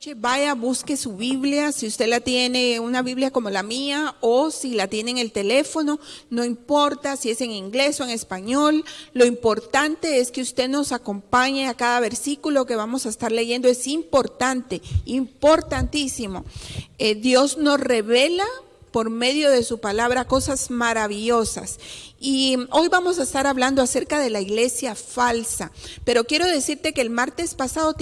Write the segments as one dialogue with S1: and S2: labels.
S1: noche, vaya, busque su Biblia, si usted la tiene, una Biblia como la mía, o si la tiene en el teléfono, no importa si es en inglés o en español, lo importante es que usted nos acompañe a cada versículo que vamos a estar leyendo. Es importante, importantísimo. Dios nos revela por medio de su palabra cosas maravillosas. Y hoy vamos a estar hablando acerca de la iglesia falsa, pero quiero decirte que el martes pasado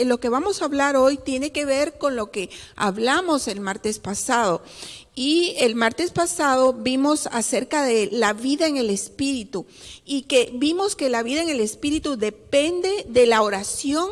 S1: lo que vamos a hablar hoy tiene que ver con lo que hablamos el martes pasado. Y el martes pasado vimos acerca de la vida en el Espíritu y que vimos que la vida en el Espíritu depende de la oración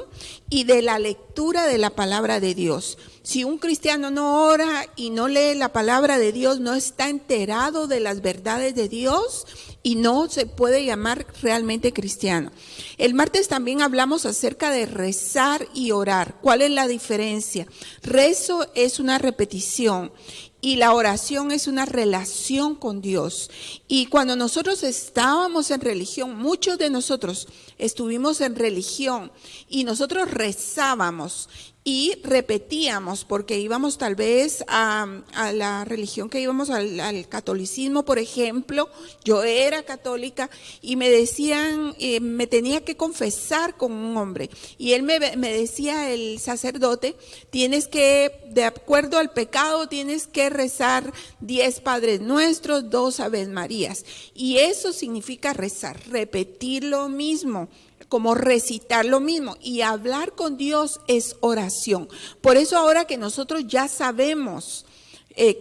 S1: y de la lectura de la palabra de Dios. Si un cristiano no ora y no lee la palabra de Dios, no está enterado de las verdades de Dios y no se puede llamar realmente cristiano. El martes también hablamos acerca de rezar y orar. ¿Cuál es la diferencia? Rezo es una repetición y la oración es una relación con Dios. Y cuando nosotros estábamos en religión, muchos de nosotros estuvimos en religión y nosotros rezábamos y repetíamos, porque íbamos tal vez a la religión que íbamos, al catolicismo, por ejemplo. Yo era católica y me decían, me tenía que confesar con un hombre. Y él me decía, el sacerdote, tienes que, de acuerdo al pecado, tienes que rezar 10 Padres Nuestros, 2 Aves Marías. Y eso significa rezar, repetir lo mismo, como recitar lo mismo, y hablar con Dios es oración. Por eso ahora que nosotros ya sabemos,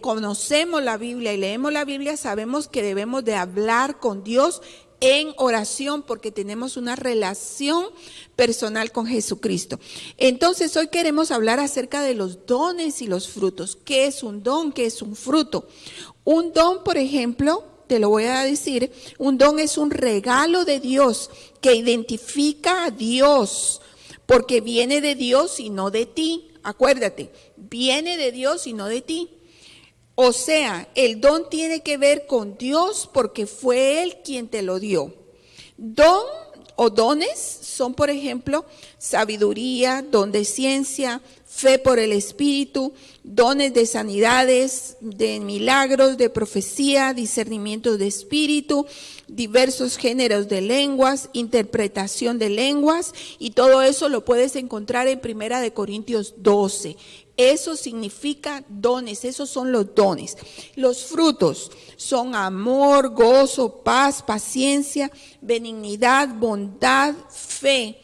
S1: conocemos la Biblia y leemos la Biblia, sabemos que debemos de hablar con Dios en oración porque tenemos una relación personal con Jesucristo. Entonces hoy queremos hablar acerca de los dones y los frutos. ¿Qué es un don? ¿Qué es un fruto? Un don, por ejemplo, te lo voy a decir, un don es un regalo de Dios que identifica a Dios, porque viene de Dios y no de ti. Acuérdate, viene de Dios y no de ti. O sea, el don tiene que ver con Dios porque fue Él quien te lo dio. Don o dones son, por ejemplo, sabiduría, don de ciencia, fe por el Espíritu, dones de sanidades, de milagros, de profecía, discernimiento de espíritu, diversos géneros de lenguas, interpretación de lenguas, y todo eso lo puedes encontrar en 1 Corintios 12. Eso significa dones, esos son los dones. Los frutos son amor, gozo, paz, paciencia, benignidad, bondad, fe.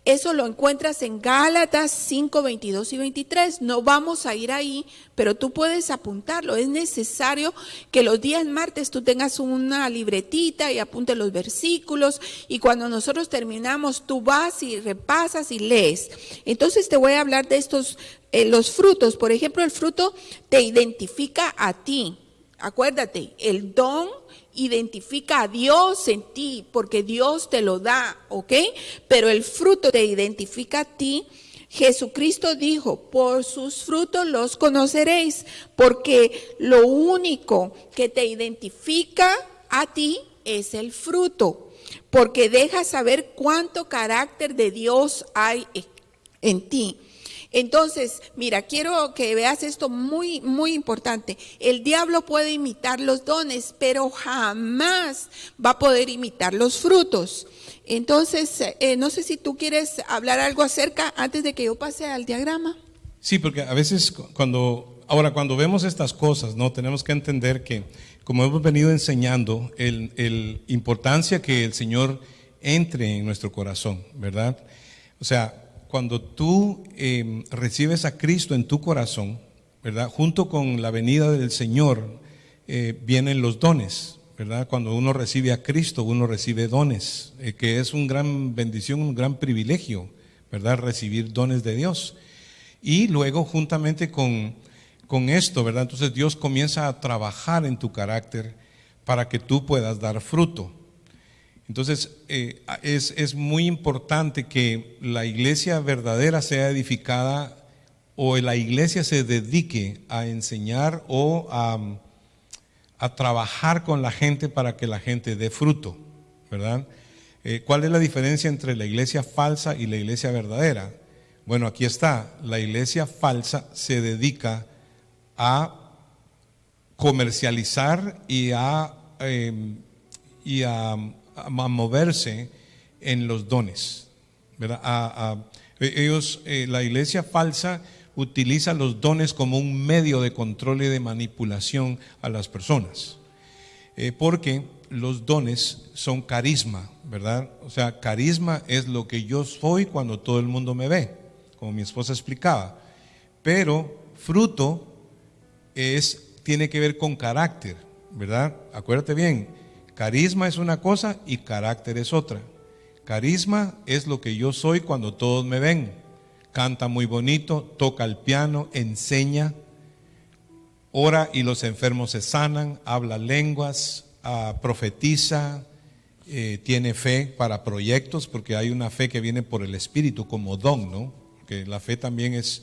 S1: Eso lo encuentras en Gálatas 5, 22 y 23. No vamos a ir ahí, pero tú puedes apuntarlo. Es necesario que los días martes tú tengas una libretita y apuntes los versículos. Y cuando nosotros terminamos, tú vas y repasas y lees. Entonces te voy a hablar de estos, los frutos. Por ejemplo, el fruto te identifica a ti. Acuérdate, el don identifica a Dios en ti, porque Dios te lo da, ¿ok? Pero el fruto te identifica a ti. Jesucristo dijo, por sus frutos los conoceréis, porque lo único que te identifica a ti es el fruto, porque deja saber cuánto carácter de Dios hay en ti. Entonces, mira, quiero que veas esto muy, muy importante. El diablo puede imitar los dones, pero jamás va a poder imitar los frutos. Entonces, no sé si tú quieres hablar algo acerca antes de que yo pase al diagrama.
S2: Sí, porque a veces cuando vemos estas cosas, ¿no? Tenemos que entender que, como hemos venido enseñando, el importancia que el Señor entre en nuestro corazón, ¿verdad? O sea, cuando tú recibes a Cristo en tu corazón, ¿verdad? Junto con la venida del Señor vienen los dones, ¿verdad? Cuando uno recibe a Cristo, uno recibe dones, que es una gran bendición, un gran privilegio, ¿verdad? Recibir dones de Dios. Y luego, juntamente con esto, ¿verdad? Entonces Dios comienza a trabajar en tu carácter para que tú puedas dar fruto. Entonces es muy importante que la iglesia verdadera sea edificada o la iglesia se dedique a enseñar o a trabajar con la gente para que la gente dé fruto, ¿verdad? ¿Cuál es la diferencia entre la iglesia falsa y la iglesia verdadera? Bueno, aquí está, la iglesia falsa se dedica a comercializar y a moverse en los dones, ¿verdad? La iglesia falsa utiliza los dones como un medio de control y de manipulación a las personas, porque los dones son carisma, ¿verdad? O sea, carisma es lo que yo soy cuando todo el mundo me ve, como mi esposa explicaba, pero fruto tiene que ver con carácter, ¿verdad? Acuérdate bien, carisma es una cosa y carácter es otra. Carisma es lo que yo soy cuando todos me ven. Canta muy bonito, toca el piano, enseña, ora y los enfermos se sanan, habla lenguas, profetiza, tiene fe para proyectos, porque hay una fe que viene por el Espíritu como don, ¿no? Porque la fe también es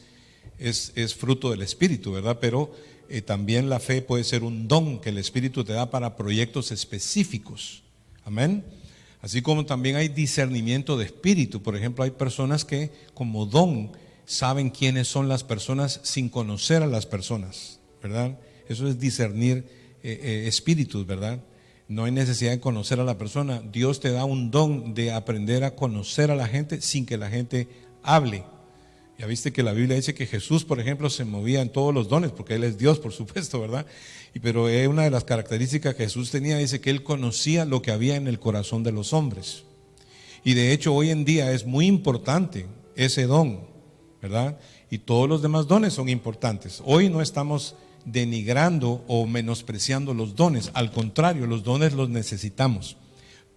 S2: fruto del Espíritu, ¿verdad? Pero también la fe puede ser un don que el Espíritu te da para proyectos específicos. Amén. Así como también hay discernimiento de espíritu. Por ejemplo, hay personas que como don saben quiénes son las personas sin conocer a las personas, ¿verdad? Eso es discernir espíritus, ¿verdad? No hay necesidad de conocer a la persona. Dios te da un don de aprender a conocer a la gente sin que la gente hable. Ya viste que la Biblia dice que Jesús, por ejemplo, se movía en todos los dones, porque Él es Dios, por supuesto, ¿verdad? Pero una de las características que Jesús tenía, dice que Él conocía lo que había en el corazón de los hombres. Y de hecho hoy en día es muy importante ese don, ¿verdad? Y todos los demás dones son importantes. Hoy no estamos denigrando o menospreciando los dones, al contrario, los dones los necesitamos.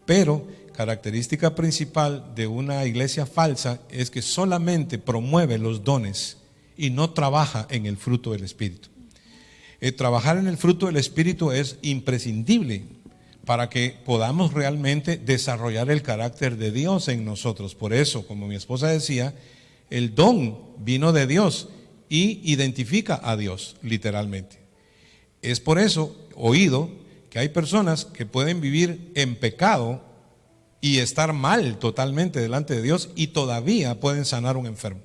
S2: Pero característica principal de una iglesia falsa es que solamente promueve los dones y no trabaja en el fruto del Espíritu. Trabajar en el fruto del Espíritu es imprescindible para que podamos realmente desarrollar el carácter de Dios en nosotros. Por eso, como mi esposa decía, el don vino de Dios y identifica a Dios literalmente. Es por eso oído que hay personas que pueden vivir en pecado y estar mal totalmente delante de Dios y todavía pueden sanar un enfermo,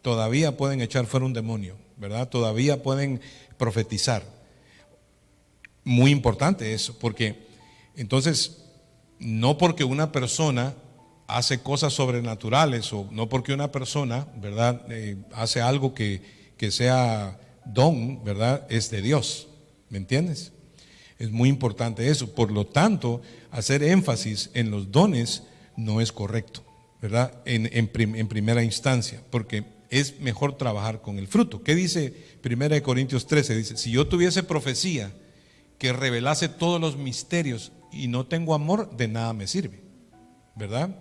S2: todavía pueden echar fuera un demonio, ¿verdad? Todavía pueden profetizar. Muy importante eso, porque entonces no porque una persona hace cosas sobrenaturales o no porque una persona, ¿verdad? Hace algo que sea don, ¿verdad? Es de Dios, ¿me entiendes? Es muy importante eso. Por lo tanto, hacer énfasis en los dones no es correcto, ¿verdad? En primera instancia, porque es mejor trabajar con el fruto. ¿Qué dice 1 Corintios 13? Dice, si yo tuviese profecía que revelase todos los misterios y no tengo amor, de nada me sirve, ¿verdad?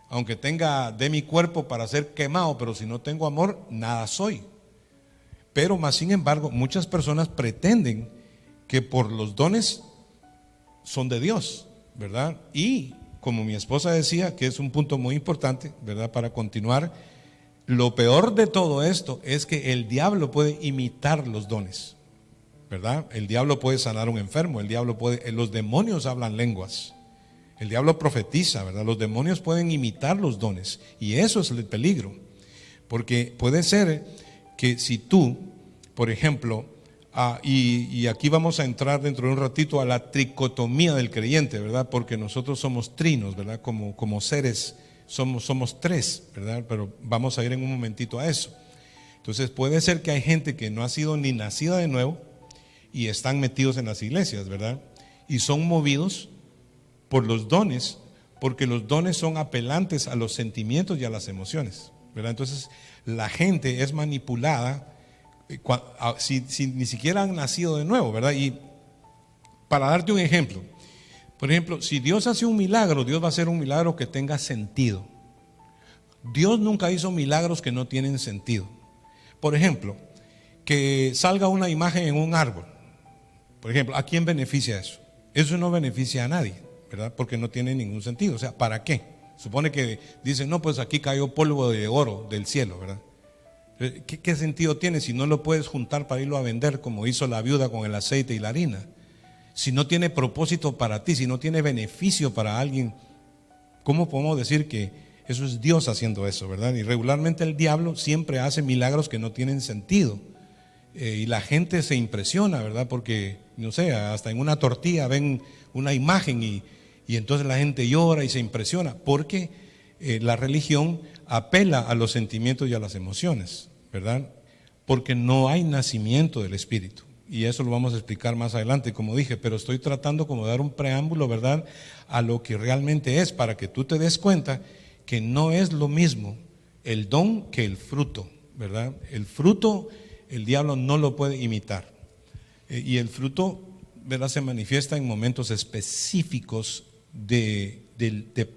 S2: Aunque dé mi cuerpo para ser quemado, pero si no tengo amor, nada soy. Pero más sin embargo, muchas personas pretenden que por los dones son de Dios, ¿verdad? Y como mi esposa decía, que es un punto muy importante, ¿verdad? Para continuar, lo peor de todo esto es que el diablo puede imitar los dones, ¿verdad? El diablo puede sanar a un enfermo, los demonios hablan lenguas, el diablo profetiza, ¿verdad? Los demonios pueden imitar los dones y eso es el peligro, porque puede ser que si tú, por ejemplo, y aquí vamos a entrar dentro de un ratito a la tricotomía del creyente, ¿verdad? Porque nosotros somos trinos, ¿verdad? Como seres somos tres, ¿verdad? Pero vamos a ir en un momentito a eso. Entonces puede ser que hay gente que no ha sido ni nacida de nuevo y están metidos en las iglesias, ¿verdad? Y son movidos por los dones, porque los dones son apelantes a los sentimientos y a las emociones, ¿verdad? Entonces la gente es manipulada si ni siquiera han nacido de nuevo, ¿verdad? Y para darte un ejemplo, por ejemplo, si Dios hace un milagro, Dios va a hacer un milagro que tenga sentido. Dios nunca hizo milagros que no tienen sentido. Por ejemplo, que salga una imagen en un árbol. Por ejemplo, ¿a quién beneficia eso? Eso no beneficia a nadie, ¿verdad? Porque no tiene ningún sentido. O sea, ¿para qué? Supone que dicen, no, pues aquí cayó polvo de oro del cielo, ¿verdad? ¿Qué sentido tiene si no lo puedes juntar para irlo a vender como hizo la viuda con el aceite y la harina? Si no tiene propósito para ti, si no tiene beneficio para alguien, ¿cómo podemos decir que Eso es Dios haciendo eso, ¿verdad? Y regularmente el diablo siempre hace milagros que no tienen sentido. Y la gente se impresiona, ¿verdad? Porque, no sé, hasta en una tortilla ven una imagen y entonces la gente llora y se impresiona, porque la religión apela a los sentimientos y a las emociones, ¿verdad? Porque no hay nacimiento del Espíritu. Y eso lo vamos a explicar más adelante, como dije, pero estoy tratando como de dar un preámbulo, ¿verdad?, a lo que realmente es, para que tú te des cuenta que no es lo mismo el don que el fruto, ¿verdad? El fruto, el diablo no lo puede imitar. Y el fruto, ¿verdad?, se manifiesta en momentos específicos de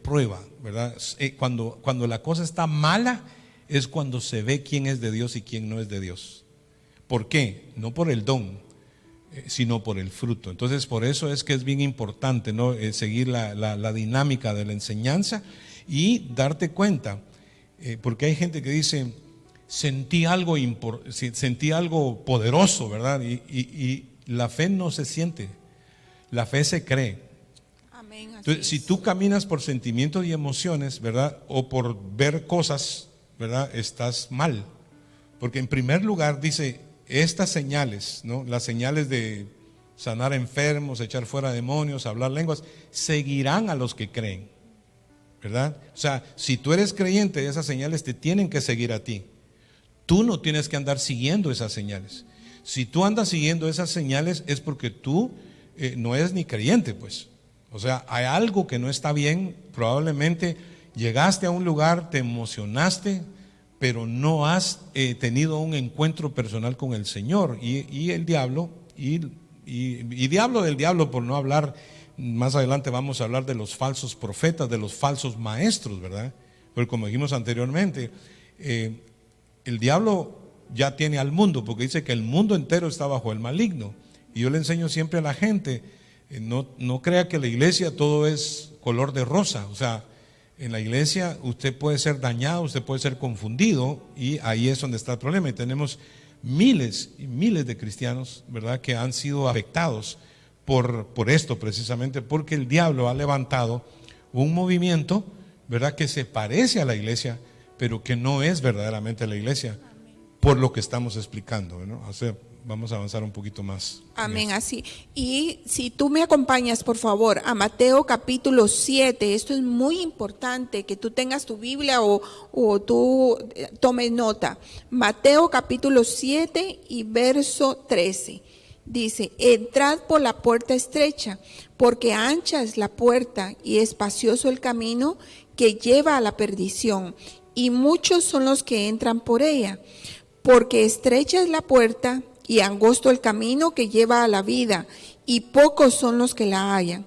S2: prueba, ¿verdad? Cuando la cosa está mala es cuando se ve quién es de Dios y quién no es de Dios. ¿Por qué? No por el don, sino por el fruto. Entonces, por eso es que es bien importante, ¿no?, seguir la dinámica de la enseñanza y darte cuenta, porque hay gente que dice, sentí algo poderoso, ¿verdad? Y la fe no se siente, la fe se cree.
S1: Amén.
S2: Entonces, si tú caminas por sentimientos y emociones, ¿verdad?, o por ver cosas, ¿verdad?, estás mal. Porque en primer lugar dice, estas señales, ¿no?, las señales de sanar enfermos, echar fuera demonios, hablar lenguas, seguirán a los que creen, ¿verdad? O sea, si tú eres creyente, esas señales te tienen que seguir a ti. Tú no tienes que andar siguiendo esas señales. Si tú andas siguiendo esas señales es porque tú no eres ni creyente, pues. O sea, hay algo que no está bien. Probablemente llegaste a un lugar, te emocionaste, pero no has tenido un encuentro personal con el Señor. Y el diablo, y diablo del diablo, por no hablar, más adelante vamos a hablar de los falsos profetas, de los falsos maestros, ¿verdad? Porque como dijimos anteriormente, el diablo ya tiene al mundo, porque dice que el mundo entero está bajo el maligno. Y yo le enseño siempre a la gente, no crea que la iglesia todo es color de rosa. O sea, en la iglesia usted puede ser dañado, usted puede ser confundido, y ahí es donde está el problema. Y tenemos miles y miles de cristianos, ¿verdad?, que han sido afectados por esto, precisamente porque el diablo ha levantado un movimiento, ¿verdad?, que se parece a la iglesia, pero que no es verdaderamente la iglesia, por lo que estamos explicando, ¿no? O sea, vamos a avanzar un poquito más.
S1: Amén, así. Y si tú me acompañas, por favor, a Mateo capítulo 7, esto es muy importante que tú tengas tu Biblia o tú tomes nota. Mateo capítulo 7 y verso 13. Dice, entrad por la puerta estrecha, porque ancha es la puerta y espacioso el camino que lleva a la perdición, y muchos son los que entran por ella. Porque estrecha es la puerta y angosto el camino que lleva a la vida, y pocos son los que la hallan.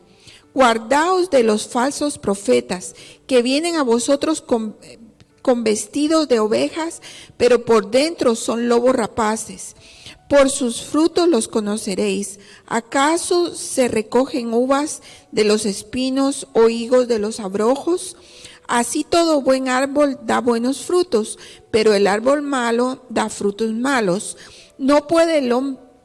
S1: Guardaos de los falsos profetas, que vienen a vosotros con vestidos de ovejas, pero por dentro son lobos rapaces. Por sus frutos los conoceréis. ¿Acaso se recogen uvas de los espinos o higos de los abrojos? Así todo buen árbol da buenos frutos, pero el árbol malo da frutos malos. No puede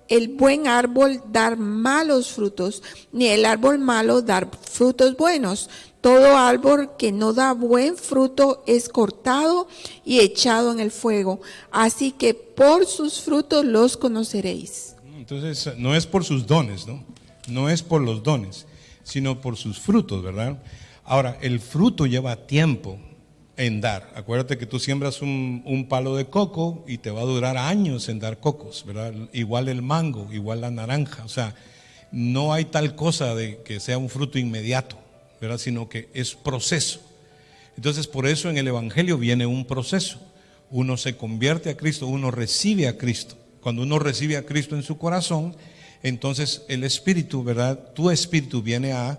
S1: el buen árbol dar malos frutos, ni el árbol malo dar frutos buenos. Todo árbol que no da buen fruto es cortado y echado en el fuego. Así que por sus frutos los conoceréis.
S2: Entonces, no es por sus dones, ¿no? No es por los dones, sino por sus frutos, ¿verdad? Ahora, el fruto lleva tiempo en dar. Acuérdate que tú siembras un palo de coco y te va a durar años en dar cocos, ¿verdad? Igual el mango, igual la naranja. O sea, no hay tal cosa de que sea un fruto inmediato, ¿verdad?, sino que es proceso. Entonces, por eso en el Evangelio viene un proceso. Uno se convierte a Cristo, uno recibe a Cristo. Cuando uno recibe a Cristo en su corazón, entonces el Espíritu, ¿verdad?, tu Espíritu viene a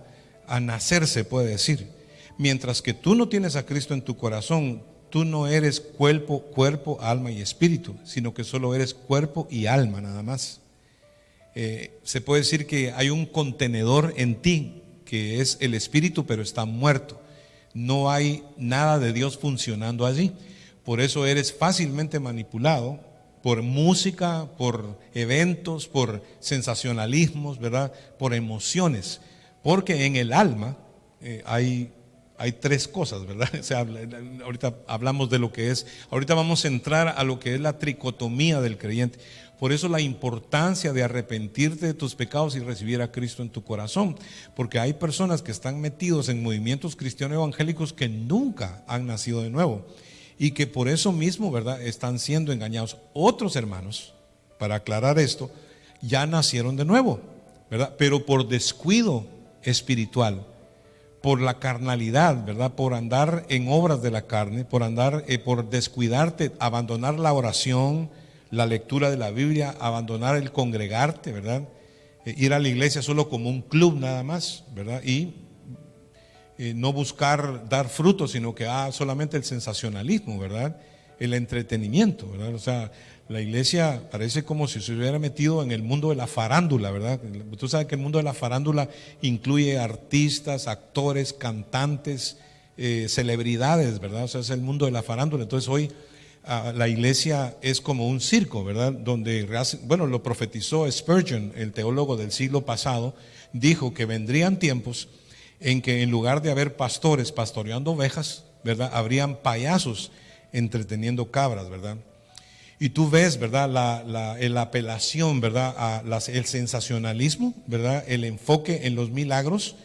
S2: nacer, se puede decir. Mientras que tú no tienes a Cristo en tu corazón, tú no eres cuerpo, alma y espíritu, sino que solo eres cuerpo y alma nada más. Se puede decir que hay un contenedor en ti, que es el espíritu, pero está muerto. No hay nada de Dios funcionando allí. Por eso eres fácilmente manipulado por música, por eventos, por sensacionalismos, ¿verdad?, por emociones. Porque en el alma hay Hay tres cosas, ¿verdad? O sea, ahorita hablamos de lo que es, ahorita vamos a entrar a lo que es la tricotomía del creyente. Por eso la importancia de arrepentirte de tus pecados y recibir a Cristo en tu corazón, porque hay personas que están metidos en movimientos cristianos evangélicos que nunca han nacido de nuevo y que por eso mismo, ¿verdad?, están siendo engañados. Otros hermanos, para aclarar esto, ya nacieron de nuevo, ¿verdad?, pero por descuido espiritual, por la carnalidad, ¿verdad?, por andar en obras de la carne, por descuidarte, abandonar la oración, la lectura de la Biblia, abandonar el congregarte, ¿verdad?, ir a la iglesia solo como un club nada más, ¿verdad?, y no buscar dar frutos, sino que solamente el sensacionalismo, ¿verdad?, el entretenimiento, ¿verdad? O sea, la iglesia parece como si se hubiera metido en el mundo de la farándula, ¿verdad? Tú sabes que el mundo de la farándula incluye artistas, actores, cantantes, celebridades, ¿verdad? O sea, es el mundo de la farándula. Entonces hoy la iglesia es como un circo, ¿verdad? Donde, bueno, lo profetizó Spurgeon, el teólogo del siglo pasado, dijo que vendrían tiempos en que en lugar de haber pastores pastoreando ovejas, ¿verdad?, habrían payasos entreteniendo cabras, ¿verdad? Y tú ves, ¿verdad?, la apelación, ¿verdad?, el sensacionalismo, ¿verdad?, el enfoque en los milagros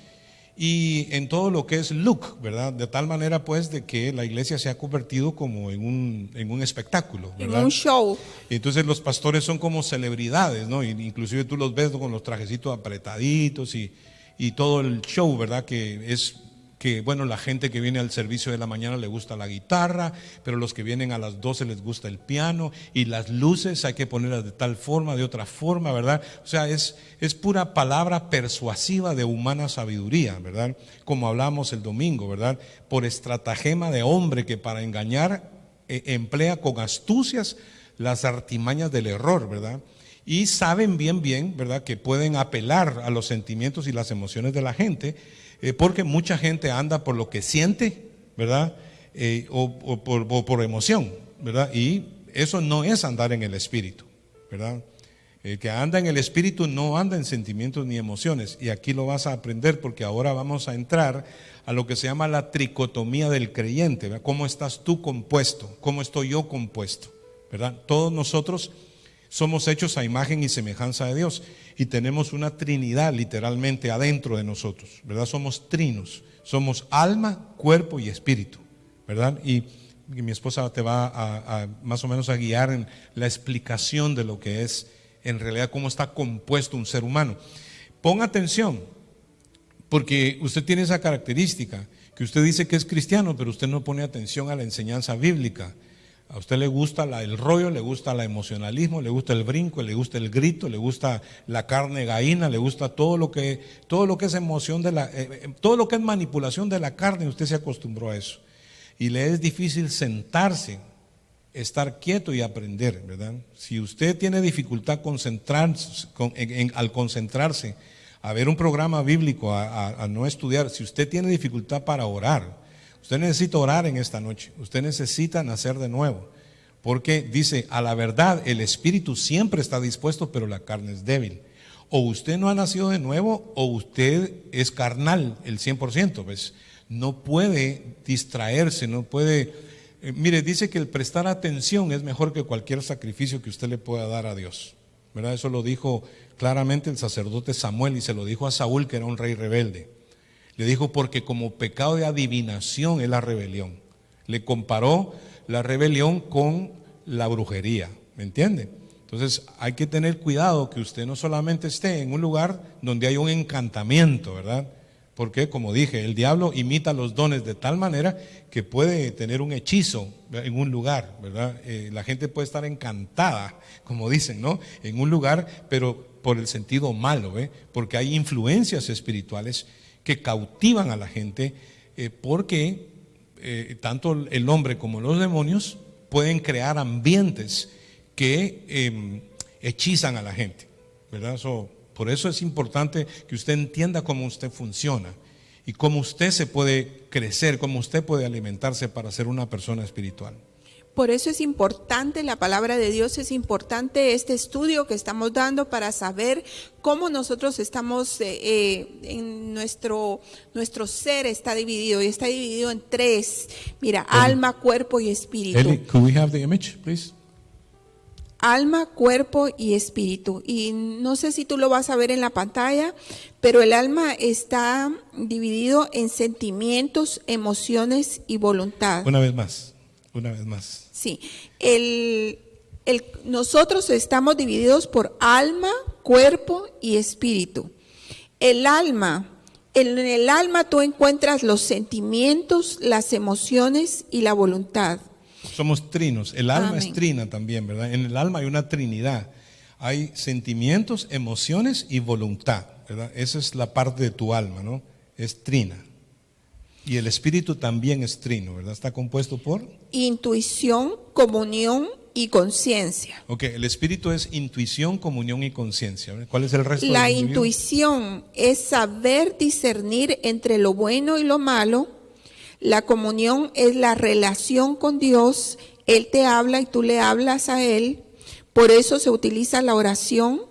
S2: y en todo lo que es look, ¿verdad? De tal manera pues de que la iglesia se ha convertido como en un espectáculo, ¿verdad?
S1: En un show.
S2: Y entonces los pastores son como celebridades, ¿no? Y inclusive tú los ves, ¿no?, con los trajecitos apretaditos y todo el show, ¿verdad? Que bueno, la gente que viene al servicio de la mañana le gusta la guitarra, pero los que vienen a las 12 les gusta el piano, y las luces hay que ponerlas de tal forma, de otra forma, ¿verdad? O sea, es pura palabra persuasiva de humana sabiduría, ¿verdad? Como hablamos el domingo, ¿verdad? Por estratagema de hombre que para engañar emplea con astucias las artimañas del error, ¿verdad? Y saben bien, ¿verdad?, que pueden apelar a los sentimientos y las emociones de la gente, porque mucha gente anda por lo que siente, ¿verdad?, o por emoción, ¿verdad? Y eso no es andar en el Espíritu, ¿verdad? El que anda en el Espíritu no anda en sentimientos ni emociones, y aquí lo vas a aprender porque ahora vamos a entrar a lo que se llama la tricotomía del creyente, ¿verdad? ¿Cómo estás tú compuesto? ¿Cómo estoy yo compuesto? ¿Verdad? Todos nosotros somos hechos a imagen y semejanza de Dios y tenemos una trinidad literalmente adentro de nosotros, ¿verdad? Somos trinos, somos alma, cuerpo y espíritu, ¿verdad? Y mi esposa te va a más o menos a guiar en la explicación de lo que es en realidad cómo está compuesto un ser humano. Ponga atención, porque usted tiene esa característica, que usted dice que es cristiano, pero usted no pone atención a la enseñanza bíblica. A usted le gusta el rollo, le gusta el emocionalismo, le gusta el brinco, le gusta el grito, le gusta la carne gallina, le gusta todo lo que es emoción todo lo que es manipulación de la carne. Usted se acostumbró a eso y le es difícil sentarse, estar quieto y aprender, ¿verdad? Si usted tiene dificultad al concentrarse, a ver un programa bíblico, a no estudiar, si usted tiene dificultad para orar, usted necesita orar en esta noche, usted necesita nacer de nuevo, porque dice, a la verdad, el espíritu siempre está dispuesto, pero la carne es débil. O usted no ha nacido de nuevo, o usted es carnal, el 100%, pues no puede distraerse, no puede. Mire, dice que el prestar atención es mejor que cualquier sacrificio que usted le pueda dar a Dios, ¿verdad? Eso lo dijo claramente el sacerdote Samuel y se lo dijo a Saúl, que era un rey rebelde. Le dijo, porque como pecado de adivinación es la rebelión. Le comparó la rebelión con la brujería, ¿me entiende? Entonces hay que tener cuidado que usted no solamente esté en un lugar donde hay un encantamiento, ¿verdad? Porque, como dije, el diablo imita los dones de tal manera que puede tener un hechizo en un lugar, ¿verdad? La gente puede estar encantada, como dicen, ¿no?, en un lugar, pero por el sentido malo, porque hay influencias espirituales que cautivan a la gente, porque tanto el hombre como los demonios pueden crear ambientes que hechizan a la gente, ¿verdad? Por eso es importante que usted entienda cómo usted funciona y cómo usted se puede crecer, cómo usted puede alimentarse para ser una persona espiritual.
S1: Por eso es importante la palabra de Dios, es importante este estudio que estamos dando para saber cómo nosotros estamos, en nuestro ser está dividido, y está dividido en tres. Mira, alma, cuerpo y espíritu.
S2: Eli, could we have the image, please?
S1: Alma, cuerpo y espíritu. Y no sé si tú lo vas a ver en la pantalla, pero el alma está dividido en sentimientos, emociones y voluntad.
S2: Una vez más.
S1: Sí, nosotros estamos divididos por alma, cuerpo y espíritu. El alma, en el alma tú encuentras los sentimientos, las emociones y la voluntad.
S2: Somos trinos, el alma
S1: Amén.
S2: es trina también, ¿verdad? En el alma hay una trinidad, hay sentimientos, emociones y voluntad, ¿verdad? Esa es la parte de tu alma, ¿no? Es trina. Y el espíritu también es trino, ¿verdad? Está compuesto por...
S1: Intuición, comunión y conciencia.
S2: Ok, el espíritu es intuición, comunión y conciencia. ¿Cuál es el resto
S1: La
S2: del individuo?
S1: intuición es saber discernir entre lo bueno y lo malo. La comunión es la relación con Dios. Él te habla y tú le hablas a Él. Por eso se utiliza la oración.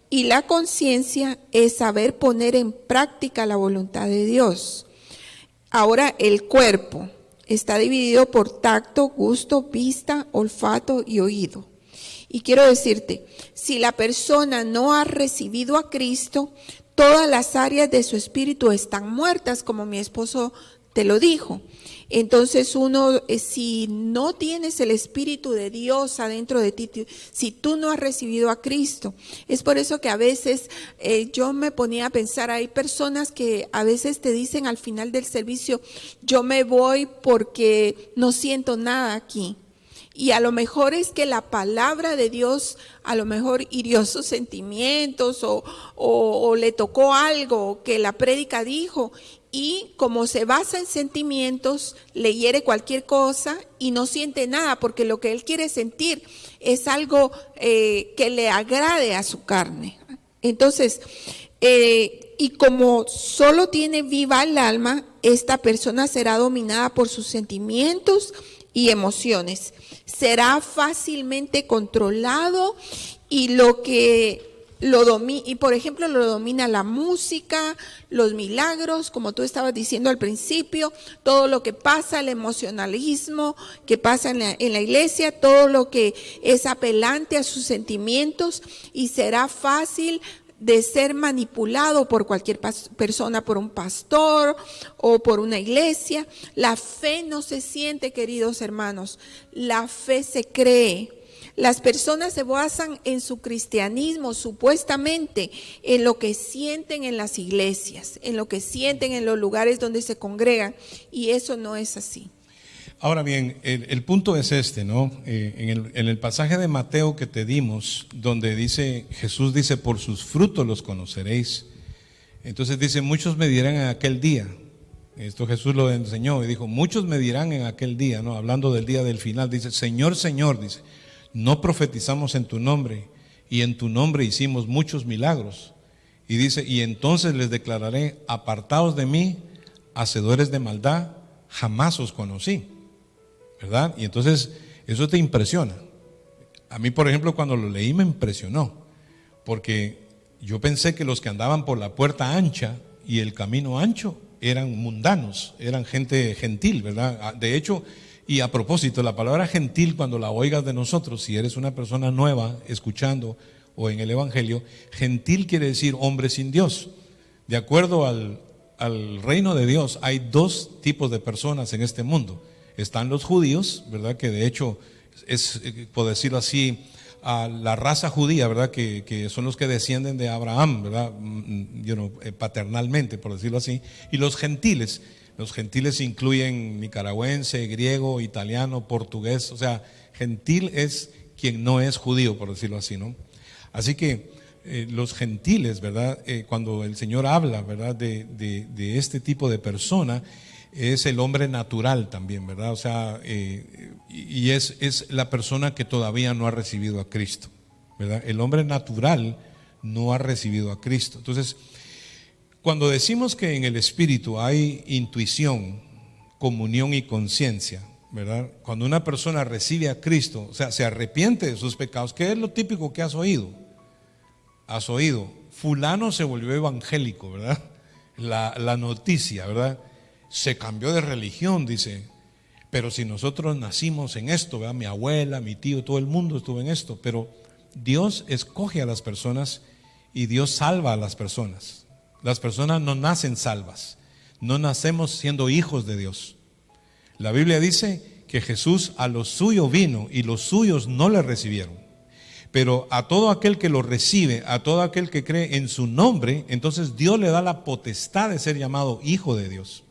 S1: Y la conciencia es saber poner en práctica la voluntad de Dios. Ahora, el cuerpo está dividido por tacto, gusto, vista, olfato y oído. Y quiero decirte, si la persona no ha recibido a Cristo, todas las áreas de su espíritu están muertas, como mi esposo te lo dijo. Entonces uno, si no tienes el Espíritu de Dios adentro de ti, si tú no has recibido a Cristo, es por eso que a veces yo me ponía a pensar, hay personas que a veces te dicen al final del servicio, yo me voy porque no siento nada aquí. Y a lo mejor es que la palabra de Dios a lo mejor hirió sus sentimientos o le tocó algo que la prédica dijo, y como se basa en sentimientos, le hiere cualquier cosa y no siente nada, porque lo que él quiere sentir es algo que le agrade a su carne. Entonces, y como solo tiene viva el alma, esta persona será dominada por sus sentimientos y emociones. Será fácilmente controlado y por ejemplo, lo domina la música, los milagros, como tú estabas diciendo al principio, todo lo que pasa, el emocionalismo que pasa en la iglesia, todo lo que es apelante a sus sentimientos, y será fácil de ser manipulado por cualquier persona, por un pastor o por una iglesia. La fe no se siente, queridos hermanos, la fe se cree. Las personas se basan en su cristianismo, supuestamente, en lo que sienten en las iglesias, en lo que sienten en los lugares donde se congregan, y eso no es así.
S2: Ahora bien, el punto es este, ¿no? En el pasaje de Mateo que te dimos, donde Jesús dice, por sus frutos los conoceréis. Entonces dice, muchos me dirán en aquel día. Esto Jesús lo enseñó y dijo, muchos me dirán en aquel día, ¿no? Hablando del día del final, dice, Señor, Señor, dice, no profetizamos en tu nombre, y en tu nombre hicimos muchos milagros. Y dice, y entonces les declararé, apartaos de mí, hacedores de maldad, jamás os conocí. ¿Verdad? Y entonces eso te impresiona. A mí, por ejemplo, cuando lo leí me impresionó, porque yo pensé que los que andaban por la puerta ancha y el camino ancho eran mundanos, eran gente gentil, ¿verdad? De hecho, y a propósito, la palabra gentil, cuando la oigas de nosotros, si eres una persona nueva escuchando o en el Evangelio, gentil quiere decir hombre sin Dios. De acuerdo al reino de Dios, hay dos tipos de personas en este mundo. Están los judíos, ¿verdad? Que de hecho es, por decirlo así, a la raza judía, ¿verdad? Que son los que descienden de Abraham, ¿verdad? Paternalmente, por decirlo así. Y los gentiles. Los gentiles incluyen nicaragüense, griego, italiano, portugués. O sea, gentil es quien no es judío, por decirlo así, ¿no? Así que los gentiles, ¿verdad? Cuando el Señor habla, ¿verdad? De este tipo de persona, es el hombre natural también, ¿verdad? O sea, y es la persona que todavía no ha recibido a Cristo, ¿verdad? El hombre natural no ha recibido a Cristo. Entonces, cuando decimos que en el espíritu hay intuición, comunión y conciencia, ¿verdad? Cuando una persona recibe a Cristo, o sea, se arrepiente de sus pecados, ¿qué es lo típico que has oído? Has oído, fulano se volvió evangélico, ¿verdad? La noticia, ¿verdad? Se cambió de religión, dice. Pero si nosotros nacimos en esto, ¿verdad? Mi abuela, mi tío, todo el mundo estuvo en esto. Pero Dios escoge a las personas y Dios salva a las personas. Las personas no nacen salvas, no nacemos siendo hijos de Dios. La Biblia dice que Jesús a los suyos vino y los suyos no le recibieron. Pero a todo aquel que lo recibe, a todo aquel que cree en su nombre, entonces Dios le da la potestad de ser llamado hijo de Dios,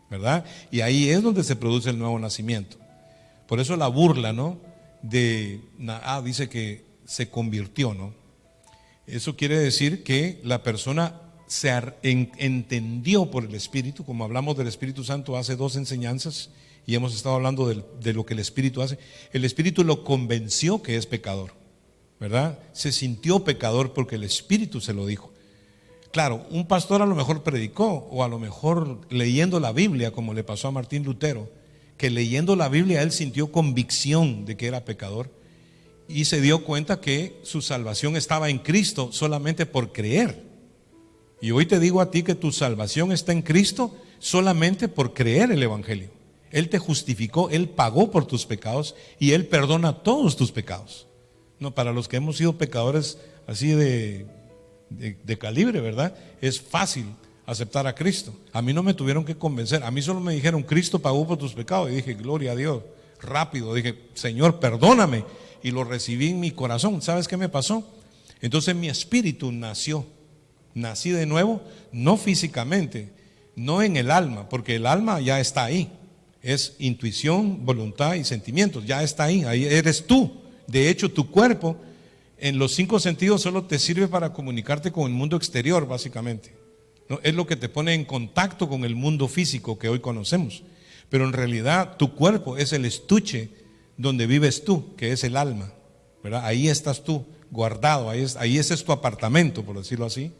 S2: ¿verdad? Y ahí es donde se produce el nuevo nacimiento. Por eso la burla, ¿no? Dice que se convirtió, ¿no? Eso quiere decir que la persona se entendió por el Espíritu, como hablamos del Espíritu Santo hace 2 enseñanzas y hemos estado hablando de lo que el Espíritu hace. El Espíritu lo convenció que es pecador, ¿verdad? Se sintió pecador porque el Espíritu se lo dijo. Claro, un pastor a lo mejor predicó, o a lo mejor leyendo la Biblia, como le pasó a Martín Lutero, que leyendo la Biblia él sintió convicción de que era pecador y se dio cuenta que su salvación estaba en Cristo solamente por creer. Y hoy te digo a ti que tu salvación está en Cristo solamente por creer el Evangelio. Él te justificó, Él pagó por tus pecados y Él perdona todos tus pecados. No, para los que hemos sido pecadores así de calibre, ¿verdad? Es fácil aceptar a Cristo. A mí no me tuvieron que convencer, a mí solo me dijeron, Cristo pagó por tus pecados. Y dije, gloria a Dios, rápido, dije, Señor, perdóname. Y lo recibí en mi corazón. ¿Sabes qué me pasó? Entonces mi espíritu nací de nuevo, no físicamente, no en el alma, porque el alma ya está ahí. Es intuición, voluntad y sentimientos, ya está ahí, ahí eres tú. De hecho, tu cuerpo en los 5 sentidos solo te sirve para comunicarte con el mundo exterior, básicamente, ¿no? Es lo que te pone en contacto con el mundo físico que hoy conocemos. Pero en realidad tu cuerpo es el estuche donde vives tú, que es el alma, ¿verdad? Ahí estás tú, guardado, ahí ese es tu apartamento, por decirlo así.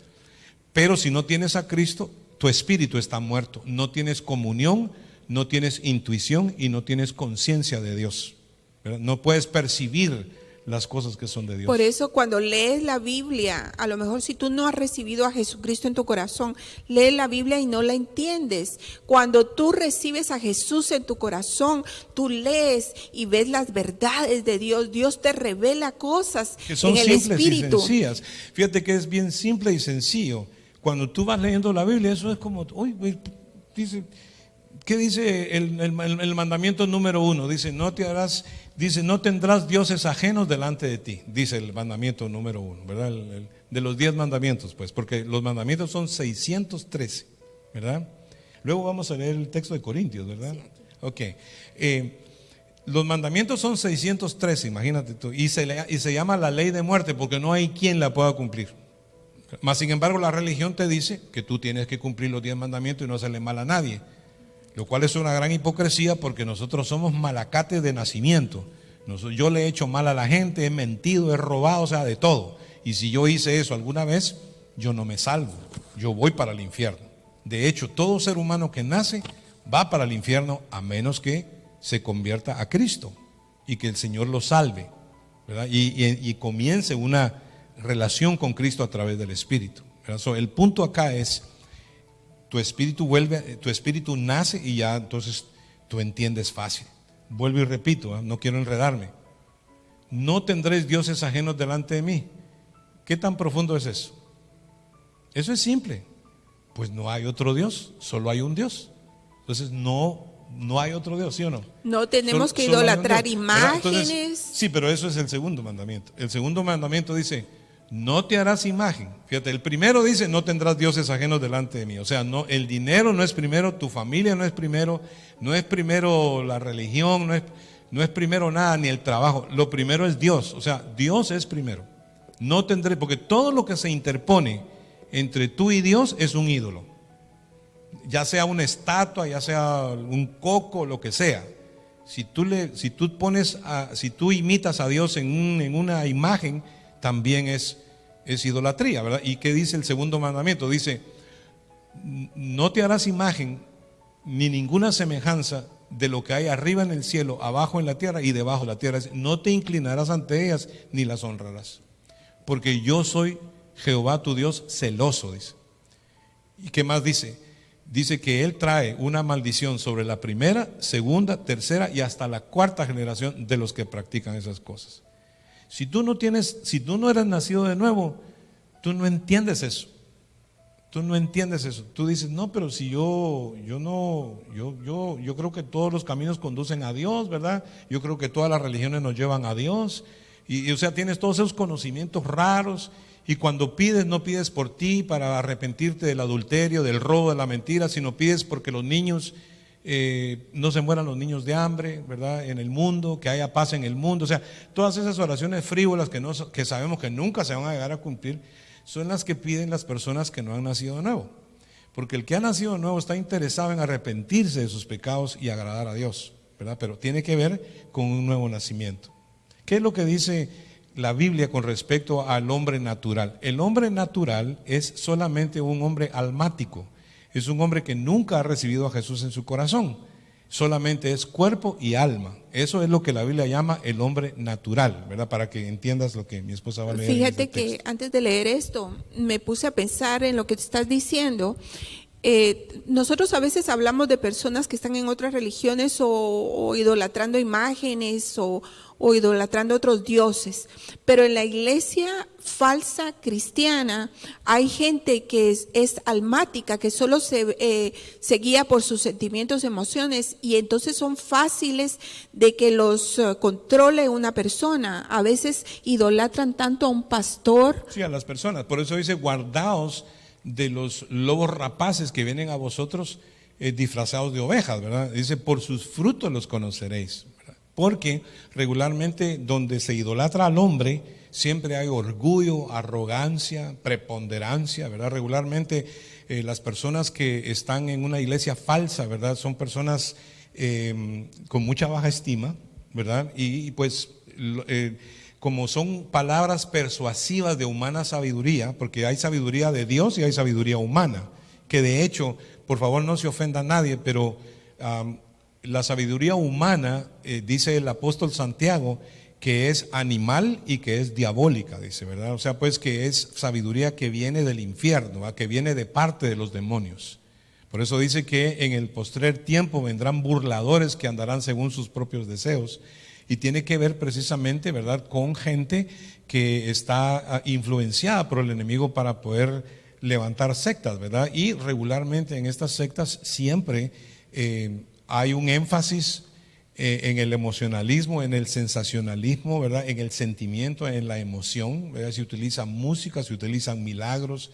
S2: Pero si no tienes a Cristo, tu espíritu está muerto. No tienes comunión, no tienes intuición y no tienes conciencia de Dios, ¿verdad? No puedes percibir las cosas que son de Dios.
S1: Por eso cuando lees la Biblia, a lo mejor si tú no has recibido a Jesucristo en tu corazón, lees la Biblia y no la entiendes. Cuando tú recibes a Jesús en tu corazón, tú lees y ves las verdades de Dios. Dios te revela cosas
S2: que son
S1: en el
S2: simples
S1: Espíritu.
S2: y sencillas. Fíjate que es bien simple y sencillo. Cuando tú vas leyendo la Biblia, eso es como, dice, ¿qué dice el mandamiento número 1? Dice, no tendrás dioses ajenos delante de ti, dice el mandamiento número 1, ¿verdad? De los 10 mandamientos, pues, porque los mandamientos son 613, ¿verdad? Luego vamos a leer el texto de Corintios, ¿verdad? Sí. Ok. Los mandamientos son 613, imagínate tú, y se llama la ley de muerte porque no hay quien la pueda cumplir. Mas sin embargo la religión te dice que tú tienes que cumplir los 10 mandamientos y no hacerle mal a nadie, lo cual es una gran hipocresía porque nosotros somos malacates de nacimiento. Yo le he hecho mal a la gente, he mentido, he robado, o sea, de todo. Y si yo hice eso alguna vez, yo no me salvo, yo voy para el infierno. De hecho, todo ser humano que nace va para el infierno a menos que se convierta a Cristo y que el Señor lo salve, ¿verdad? Y comience una relación con Cristo a través del Espíritu, ¿verdad? El punto acá es, tu espíritu nace y ya entonces tú entiendes fácil. Vuelvo y repito, no quiero enredarme. No tendréis dioses ajenos delante de mí. ¿Qué tan profundo es eso? Eso es simple. Pues no hay otro Dios, solo hay un Dios. Entonces no hay otro Dios, ¿sí o no?
S1: No tenemos que idolatrar imágenes.
S2: Entonces, sí, pero eso es el segundo mandamiento. El segundo mandamiento dice, no te harás imagen. Fíjate, el primero dice, no tendrás dioses ajenos delante de mí. O sea, no, el dinero no es primero, tu familia no es primero la religión, no es primero nada, ni el trabajo. Lo primero es Dios. O sea, Dios es primero. No tendré, porque todo lo que se interpone entre tú y Dios es un ídolo. Ya sea una estatua, ya sea un coco, lo que sea. Si tú imitas a Dios en una imagen, también es idolatría, ¿verdad? ¿Y qué dice el segundo mandamiento? Dice, no te harás imagen ni ninguna semejanza de lo que hay arriba en el cielo, abajo en la tierra y debajo de la tierra. No te inclinarás ante ellas ni las honrarás, porque yo soy Jehová tu Dios celoso, dice. ¿Y qué más dice? Dice que Él trae una maldición sobre la primera, segunda, tercera y hasta la cuarta generación de los que practican esas cosas. Si tú no eres nacido de nuevo, tú no entiendes eso. Tú no entiendes eso. Tú dices, no, pero si yo creo que todos los caminos conducen a Dios, ¿verdad? Yo creo que todas las religiones nos llevan a Dios. Y o sea, tienes todos esos conocimientos raros. Y cuando pides, no pides por ti para arrepentirte del adulterio, del robo, de la mentira, sino pides porque los niños, no se mueran los niños de hambre, ¿verdad? En el mundo, que haya paz en el mundo. O sea, todas esas oraciones frívolas que sabemos que nunca se van a llegar a cumplir, son las que piden las personas que no han nacido de nuevo. Porque el que ha nacido de nuevo está interesado en arrepentirse de sus pecados y agradar a Dios, ¿verdad? Pero tiene que ver con un nuevo nacimiento. ¿Qué es lo que dice la Biblia con respecto al hombre natural? El hombre natural es solamente un hombre almático. Es un hombre que nunca ha recibido a Jesús en su corazón. Solamente es cuerpo y alma. Eso es lo que la Biblia llama el hombre natural, ¿verdad? Para que entiendas lo que mi esposa va a leer.
S1: Fíjate que antes de leer esto, me puse a pensar en lo que te estás diciendo. Nosotros a veces hablamos de personas que están en otras religiones o idolatrando imágenes o idolatrando otros dioses, pero en la iglesia falsa cristiana hay gente que es almática, que solo se guía por sus sentimientos, emociones, y entonces son fáciles de que los controle una persona. A veces idolatran tanto a un pastor.
S2: Sí, a las personas. Por eso dice, guardaos de los lobos rapaces que vienen a vosotros disfrazados de ovejas, ¿verdad? Dice, por sus frutos los conoceréis, ¿verdad? Porque regularmente donde se idolatra al hombre, siempre hay orgullo, arrogancia, preponderancia, ¿verdad? Regularmente las personas que están en una iglesia falsa, ¿verdad? Son personas con mucha baja estima, ¿verdad? Y pues como son palabras persuasivas de humana sabiduría, porque hay sabiduría de Dios y hay sabiduría humana, que de hecho, por favor no se ofenda a nadie, pero la sabiduría humana, dice el apóstol Santiago, que es animal y que es diabólica, dice, ¿verdad? O sea, pues que es sabiduría que viene del infierno, ¿verdad? Que viene de parte de los demonios. Por eso dice que en el postrer tiempo vendrán burladores que andarán según sus propios deseos. Y tiene que ver precisamente, ¿verdad?, con gente que está influenciada por el enemigo para poder levantar sectas, ¿verdad? Y regularmente en estas sectas siempre hay un énfasis en el emocionalismo, en el sensacionalismo, ¿verdad?, en el sentimiento, en la emoción, ¿verdad? Se utiliza música, se utilizan milagros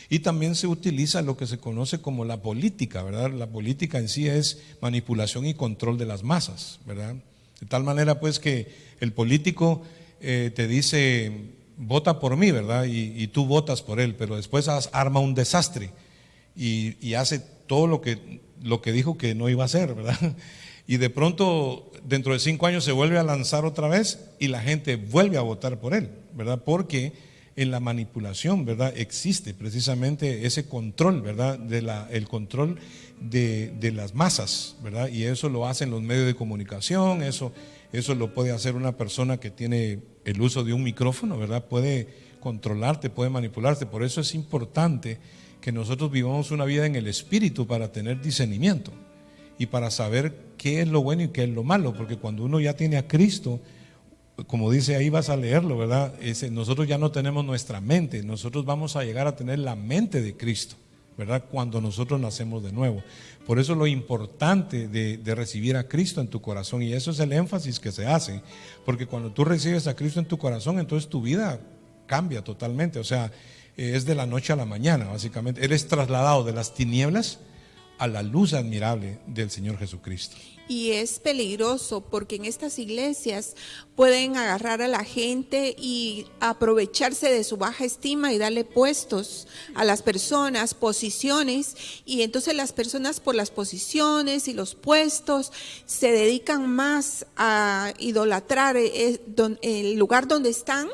S2: y también se utiliza lo que se conoce como la política, ¿verdad? La política en sí es manipulación y control de las masas, ¿verdad? De tal manera pues que el político te dice, vota por mí, ¿verdad? Y tú votas por él, pero después arma un desastre y hace todo lo que dijo que no iba a hacer, ¿verdad? Y de pronto dentro de 5 años se vuelve a lanzar otra vez y la gente vuelve a votar por él, ¿verdad? Porque en la manipulación, ¿verdad?, existe precisamente ese control, ¿verdad?, el control de las masas, ¿verdad? Y eso lo hacen los medios de comunicación, eso lo puede hacer una persona que tiene el uso de un micrófono, ¿verdad? Puede controlarte, puede manipularte. Por eso es importante que nosotros vivamos una vida en el espíritu para tener discernimiento y para saber qué es lo bueno y qué es lo malo, porque cuando uno ya tiene a Cristo, como dice ahí, vas a leerlo, ¿verdad? Nosotros ya no tenemos nuestra mente, nosotros vamos a llegar a tener la mente de Cristo, ¿verdad? Cuando nosotros nacemos de nuevo. Por eso lo importante de recibir a Cristo en tu corazón, y eso es el énfasis que se hace, porque cuando tú recibes a Cristo en tu corazón, entonces tu vida cambia totalmente, o sea, es de la noche a la mañana, básicamente. Eres trasladado de las tinieblas a la luz admirable del Señor Jesucristo.
S1: Y es peligroso porque en estas iglesias pueden agarrar a la gente y aprovecharse de su baja estima y darle puestos a las personas, posiciones, y entonces las personas por las posiciones y los puestos se dedican más a idolatrar el lugar donde están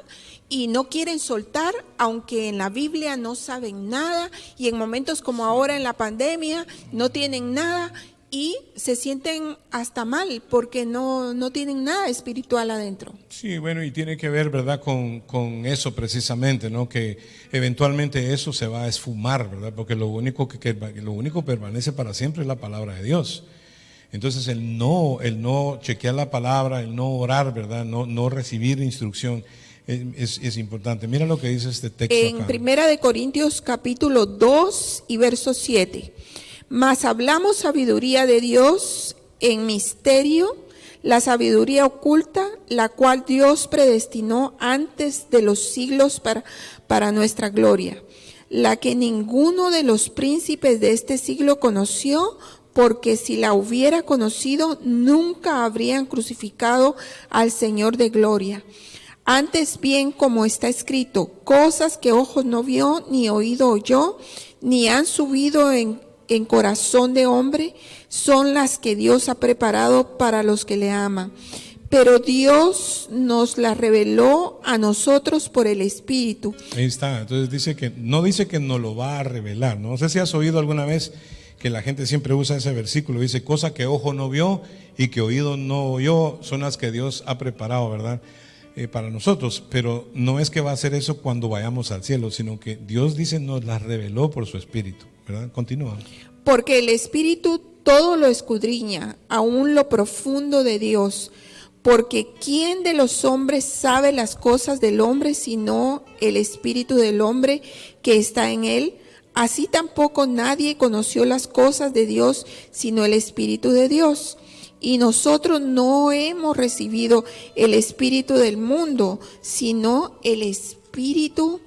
S1: y no quieren soltar, aunque en la Biblia no saben nada y en momentos como ahora en la pandemia no tienen nada. y se sienten hasta mal porque no tienen nada espiritual adentro.
S2: Sí, bueno, y tiene que ver, ¿verdad?, con eso precisamente, ¿no? Que eventualmente eso se va a esfumar, ¿verdad? Porque lo único que permanece para siempre es la palabra de Dios. Entonces el no chequear la palabra, el no orar, ¿verdad?, no recibir instrucción es importante. Mira lo que dice este texto
S1: En
S2: acá.
S1: Primera de Corintios capítulo 2 y verso 7. Mas hablamos sabiduría de Dios en misterio, la sabiduría oculta, la cual Dios predestinó antes de los siglos para nuestra gloria, la que ninguno de los príncipes de este siglo conoció, porque si la hubiera conocido, nunca habrían crucificado al Señor de gloria. Antes bien, como está escrito, cosas que ojos no vio, ni oído oyó, ni han subido en corazón de hombre, son las que Dios ha preparado para los que le aman. Pero Dios nos las reveló a nosotros por el Espíritu.
S2: Ahí está. Entonces no dice que nos lo va a revelar. No sé si has oído alguna vez que la gente siempre usa ese versículo. Dice, cosa que ojo no vio y que oído no oyó, son las que Dios ha preparado, ¿verdad?, para nosotros. Pero no es que va a hacer eso cuando vayamos al cielo, sino que Dios dice nos las reveló por su Espíritu, ¿verdad? Continúa.
S1: Porque el Espíritu todo lo escudriña, aún lo profundo de Dios. Porque ¿quién de los hombres sabe las cosas del hombre sino el Espíritu del hombre que está en él? Así tampoco nadie conoció las cosas de Dios sino el Espíritu de Dios. Y nosotros no hemos recibido el espíritu del mundo, sino el Espíritu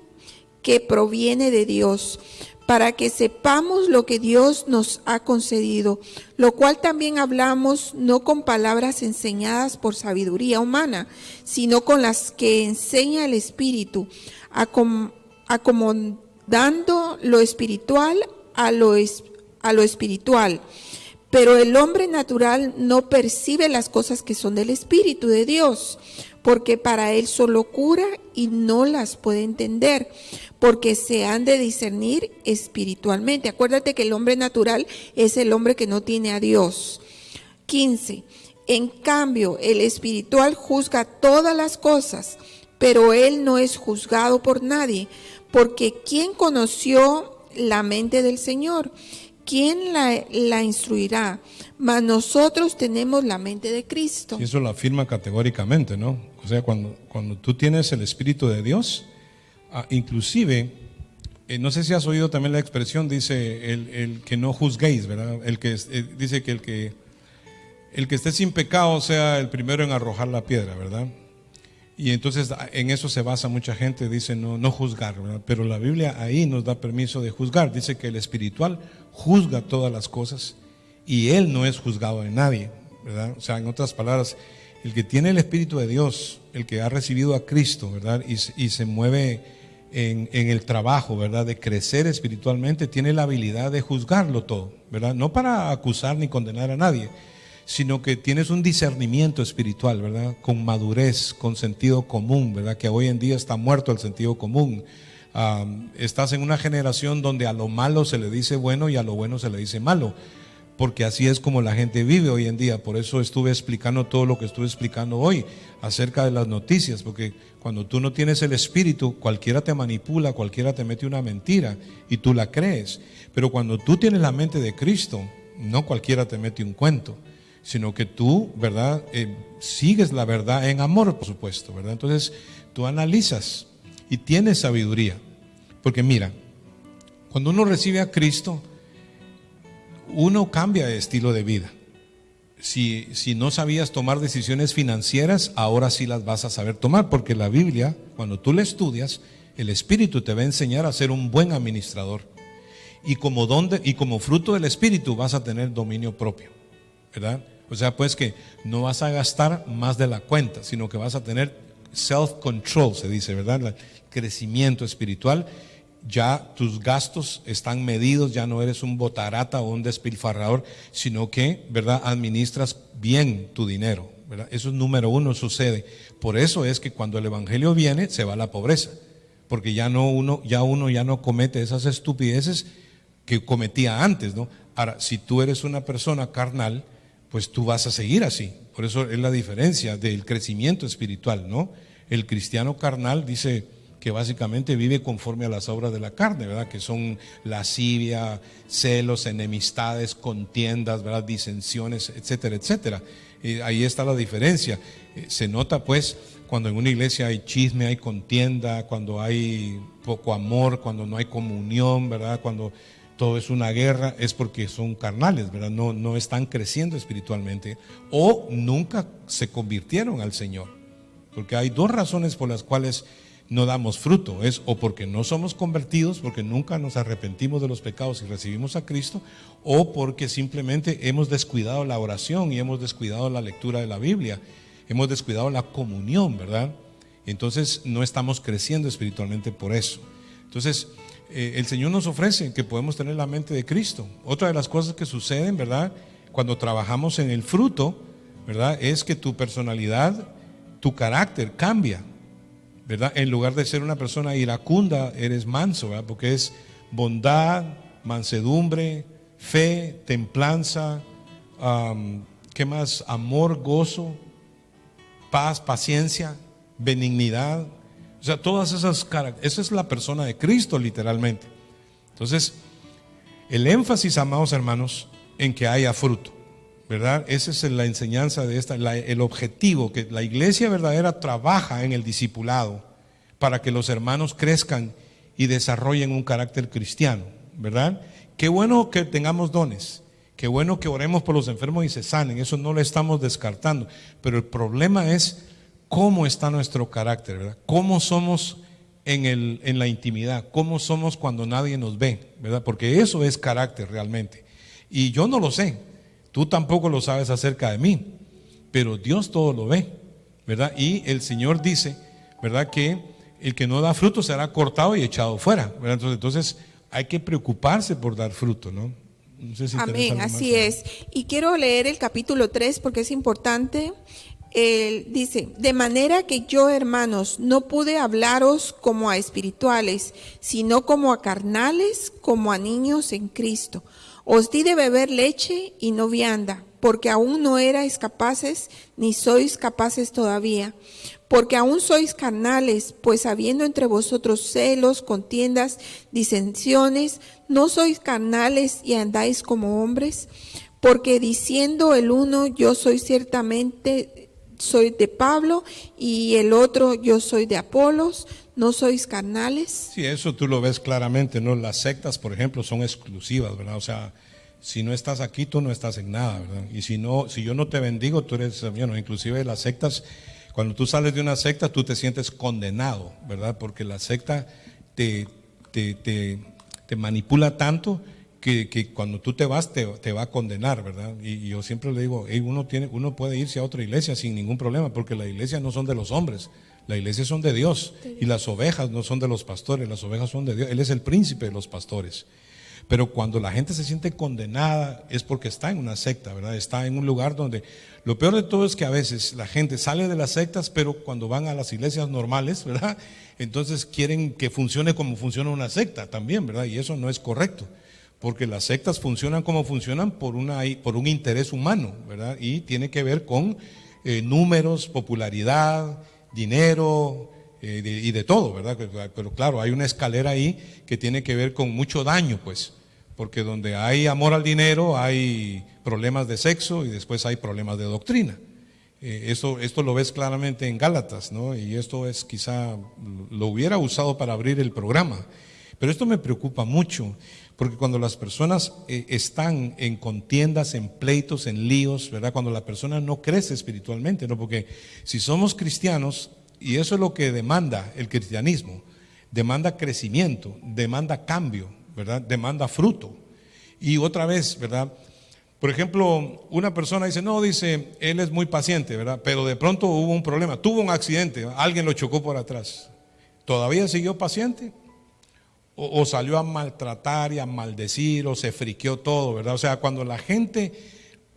S1: que proviene de Dios, para que sepamos lo que Dios nos ha concedido, lo cual también hablamos no con palabras enseñadas por sabiduría humana, sino con las que enseña el Espíritu, acomodando lo espiritual a lo espiritual. Pero el hombre natural no percibe las cosas que son del Espíritu de Dios, porque para él son locura y no las puede entender, porque se han de discernir espiritualmente. Acuérdate que el hombre natural es el hombre que no tiene a Dios. 15. En cambio, el espiritual juzga todas las cosas, pero él no es juzgado por nadie, porque ¿quién conoció la mente del Señor? ¿Quién la instruirá? Mas nosotros tenemos la mente de Cristo.
S2: Y eso lo afirma categóricamente, ¿no? O sea, cuando tú tienes el Espíritu de Dios, inclusive, no sé si has oído también la expresión, dice el que no juzguéis, ¿verdad? Dice que el que esté sin pecado sea el primero en arrojar la piedra, ¿verdad? Y entonces en eso se basa mucha gente, dice no juzgar, ¿verdad? Pero la Biblia ahí nos da permiso de juzgar. Dice que el espiritual juzga todas las cosas y él no es juzgado de nadie, ¿verdad? O sea, en otras palabras, el que tiene el Espíritu de Dios, el que ha recibido a Cristo, ¿verdad? Y se mueve en el trabajo, ¿verdad?, de crecer espiritualmente, tiene la habilidad de juzgarlo todo, ¿verdad? No para acusar ni condenar a nadie, sino que tienes un discernimiento espiritual, ¿verdad?, con madurez, con sentido común, ¿verdad?, que hoy en día está muerto el sentido común. Estás en una generación donde a lo malo se le dice bueno y a lo bueno se le dice malo, porque así es como la gente vive hoy en día. Por eso estuve explicando todo lo que estuve explicando hoy acerca de las noticias, porque cuando tú no tienes el Espíritu, cualquiera te manipula, cualquiera te mete una mentira y tú la crees. Pero cuando tú tienes la mente de Cristo, no cualquiera te mete un cuento, sino que tú, ¿verdad?, sigues la verdad en amor, por supuesto, ¿verdad? Entonces tú analizas y tienes sabiduría, porque mira, cuando uno recibe a Cristo, uno cambia de estilo de vida. Si no sabías tomar decisiones financieras, ahora sí las vas a saber tomar, porque la Biblia, cuando tú la estudias, el Espíritu te va a enseñar a ser un buen administrador, y como fruto del Espíritu vas a tener dominio propio, ¿verdad? O sea, pues que no vas a gastar más de la cuenta, sino que vas a tener self-control, se dice, ¿verdad? El crecimiento espiritual. Ya tus gastos están medidos, ya no eres un botarata o un despilfarrador, sino que, ¿verdad?, administras bien tu dinero, ¿verdad? Eso es número uno, sucede. Por eso es que cuando el evangelio viene, se va la pobreza, porque uno ya no comete esas estupideces que cometía antes, ¿no? Ahora, si tú eres una persona carnal, pues tú vas a seguir así. Por eso es la diferencia del crecimiento espiritual, ¿no? El cristiano carnal dice que básicamente vive conforme a las obras de la carne, ¿verdad? Que son lascivia, celos, enemistades, contiendas, ¿verdad? Disensiones, etcétera, etcétera. Ahí está la diferencia. Se nota pues cuando en una iglesia hay chisme, hay contienda, cuando hay poco amor, cuando no hay comunión, ¿verdad? Cuando todo es una guerra, es porque son carnales, ¿verdad? No están creciendo espiritualmente o nunca se convirtieron al Señor. Porque hay dos razones por las cuales no damos fruto. Es o porque no somos convertidos, porque nunca nos arrepentimos de los pecados y recibimos a Cristo, o porque simplemente hemos descuidado la oración y hemos descuidado la lectura de la Biblia, hemos descuidado la comunión, ¿verdad? Entonces no estamos creciendo espiritualmente por eso. Entonces el Señor nos ofrece que podemos tener la mente de Cristo. Otra de las cosas que suceden, ¿verdad?, cuando trabajamos en el fruto, ¿verdad?, es que tu personalidad, tu carácter cambia, ¿verdad? En lugar de ser una persona iracunda, eres manso, ¿verdad? Porque es bondad, mansedumbre, fe, templanza, ¿qué más? Amor, gozo, paz, paciencia, benignidad. O sea, todas esas características, esa es la persona de Cristo literalmente. Entonces, el énfasis, amados hermanos, en que haya fruto, ¿verdad? Esa es la enseñanza de esta, el objetivo, que la iglesia verdadera trabaja en el discipulado para que los hermanos crezcan y desarrollen un carácter cristiano, ¿verdad? Qué bueno que tengamos dones, qué bueno que oremos por los enfermos y se sanen, eso no lo estamos descartando, pero el problema es cómo está nuestro carácter, ¿verdad? Cómo somos en la intimidad, cómo somos cuando nadie nos ve, ¿verdad? Porque eso es carácter realmente. Y yo no lo sé, tú tampoco lo sabes acerca de mí, pero Dios todo lo ve, ¿verdad? Y el Señor dice, ¿verdad?, que el que no da fruto será cortado y echado fuera, ¿verdad? Entonces hay que preocuparse por dar fruto, ¿no? No sé si
S1: amén, así es. Y quiero leer el capítulo 3 porque es importante. Dice, de manera que yo, hermanos, no pude hablaros como a espirituales, sino como a carnales, como a niños en Cristo. Os di de beber leche y no vianda, porque aún no erais capaces, ni sois capaces todavía. Porque aún sois carnales, pues habiendo entre vosotros celos, contiendas, disensiones, ¿no sois carnales y andáis como hombres? Porque diciendo el uno, yo soy ciertamente, soy de Pablo, y el otro, yo soy de Apolos, ¿no sois carnales?
S2: Sí, eso tú lo ves claramente, ¿no? Las sectas, por ejemplo, son exclusivas, ¿verdad? O sea, si no estás aquí, tú no estás en nada, ¿verdad? Y si yo no te bendigo, tú eres, bueno, inclusive las sectas, cuando tú sales de una secta, tú te sientes condenado, ¿verdad? Porque la secta te manipula tanto que cuando tú te vas, te va a condenar, ¿verdad? Y yo siempre le digo, uno puede irse a otra iglesia sin ningún problema, porque las iglesias no son de los hombres, las iglesias son de Dios, y las ovejas no son de los pastores, las ovejas son de Dios, Él es el príncipe de los pastores. Pero cuando la gente se siente condenada es porque está en una secta, ¿verdad? Está en un lugar donde lo peor de todo es que a veces la gente sale de las sectas, pero cuando van a las iglesias normales, ¿verdad?, entonces quieren que funcione como funciona una secta también, ¿verdad? Y eso no es correcto, porque las sectas funcionan como funcionan por un interés humano, ¿verdad? Y tiene que ver con números, popularidad, dinero, y de todo, ¿verdad? Pero claro, hay una escalera ahí que tiene que ver con mucho daño, pues, porque donde hay amor al dinero hay problemas de sexo y después hay problemas de doctrina. Esto lo ves claramente en Gálatas, ¿no? Y esto es quizá, lo hubiera usado para abrir el programa, pero esto me preocupa mucho, porque cuando las personas están en contiendas, en pleitos, en líos, ¿verdad? Cuando la persona no crece espiritualmente, ¿no? Porque si somos cristianos, y eso es lo que demanda el cristianismo, demanda crecimiento, demanda cambio, ¿verdad? Demanda fruto. Y otra vez, ¿verdad? Por ejemplo, una persona dice, no, dice, él es muy paciente, ¿verdad? Pero de pronto hubo un problema, tuvo un accidente, alguien lo chocó por atrás. ¿Todavía siguió paciente? O salió a maltratar y a maldecir, o se friqueó todo, ¿verdad? O sea, cuando la gente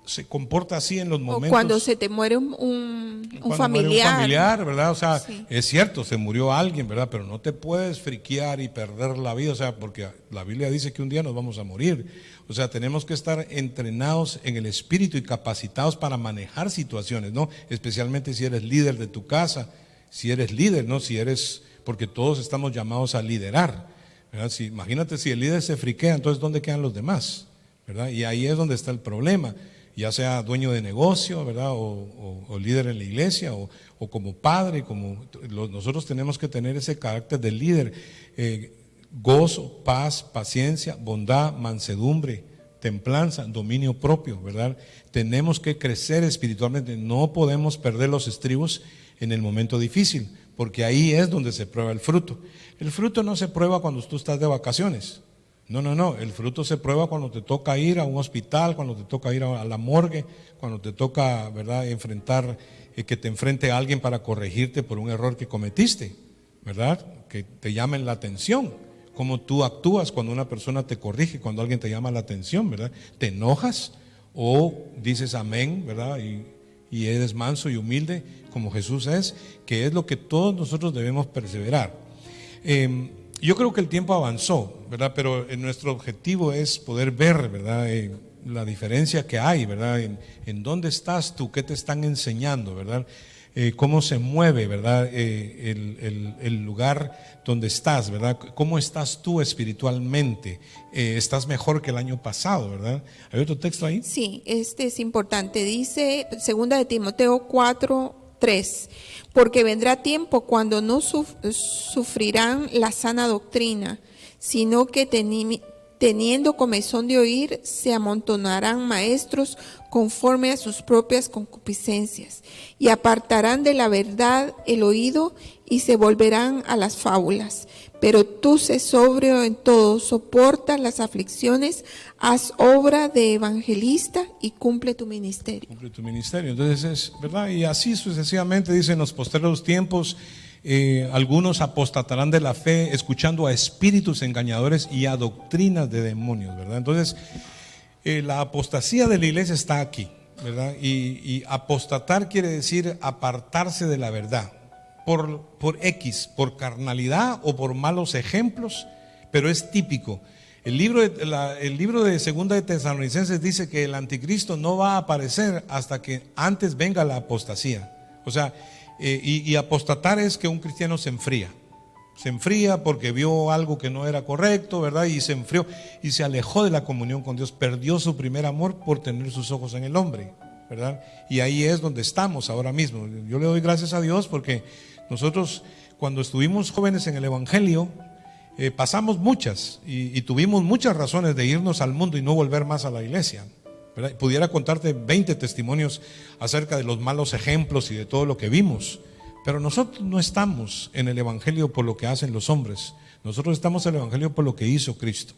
S2: se comporta así en los
S1: O
S2: momentos.
S1: cuando se te muere un
S2: Cuando
S1: familiar.
S2: muere un familiar, ¿verdad? O sea,
S1: Sí.
S2: es cierto, se murió alguien, ¿verdad? Pero no te puedes friquear y perder la vida, o sea, porque la Biblia dice que un día nos vamos a morir. O sea, tenemos que estar entrenados en el espíritu y capacitados para manejar situaciones, ¿no? Especialmente si eres líder de tu casa, si eres líder, ¿no? Si eres, porque todos estamos llamados a liderar, ¿verdad? Imagínate si el líder se friquea, entonces ¿dónde quedan los demás? ¿Verdad? Y ahí es donde está el problema. Ya sea dueño de negocio, ¿verdad? O líder en la iglesia, o como padre, nosotros tenemos que tener ese carácter de líder, gozo, paz, paciencia, bondad, mansedumbre, templanza, dominio propio, ¿verdad? Tenemos que crecer espiritualmente, no podemos perder los estribos en el momento difícil, porque ahí es donde se prueba el fruto. El fruto no se prueba cuando tú estás de vacaciones. No, el fruto se prueba cuando te toca ir a un hospital, cuando te toca ir a la morgue, cuando te toca, ¿verdad?, que te enfrente a alguien para corregirte por un error que cometiste, ¿verdad? Que te llamen la atención, cómo tú actúas cuando una persona te corrige, cuando alguien te llama la atención, ¿verdad? ¿Te enojas o dices amén, ¿verdad? Y eres manso y humilde como Jesús es, que es lo que todos nosotros debemos perseverar. Yo creo que el tiempo avanzó, ¿verdad? Pero nuestro objetivo es poder ver, ¿verdad?, la diferencia que hay, ¿verdad? En dónde estás tú, qué te están enseñando, ¿verdad? Cómo se mueve, ¿verdad? El lugar donde estás, ¿verdad? Cómo estás tú espiritualmente. Estás mejor que el año pasado, ¿verdad? ¿Hay otro texto ahí?
S1: Sí, este es importante. Dice 2 de Timoteo 4:3, porque vendrá tiempo cuando no sufrirán la sana doctrina, sino que teniendo comezón de oír, se amontonarán maestros conforme a sus propias concupiscencias, y apartarán de la verdad el oído y se volverán a las fábulas. Pero tú sé sobrio en todo, soporta las aflicciones, haz obra de evangelista y cumple tu ministerio.
S2: Cumple tu ministerio. Entonces es verdad, y así sucesivamente dice: en los postreros tiempos algunos apostatarán de la fe, escuchando a espíritus engañadores y a doctrinas de demonios, ¿verdad? Entonces la apostasía de la iglesia está aquí, ¿verdad? Y apostatar quiere decir apartarse de la verdad por carnalidad o por malos ejemplos, pero es típico. El libro de Segunda de Tesalonicenses dice que el anticristo no va a aparecer hasta que antes venga la apostasía. O sea, y apostatar es que un cristiano se enfría porque vio algo que no era correcto, ¿verdad? Y se enfrió y se alejó de la comunión con Dios, perdió su primer amor por tener sus ojos en el hombre, ¿verdad? Y ahí es donde estamos ahora mismo. Yo le doy gracias a Dios porque nosotros, cuando estuvimos jóvenes en el Evangelio, pasamos muchas y tuvimos muchas razones de irnos al mundo y no volver más a la iglesia, ¿verdad? Pudiera contarte 20 testimonios acerca de los malos ejemplos y de todo lo que vimos, pero nosotros no estamos en el Evangelio por lo que hacen los hombres, nosotros estamos en el Evangelio por lo que hizo Cristo.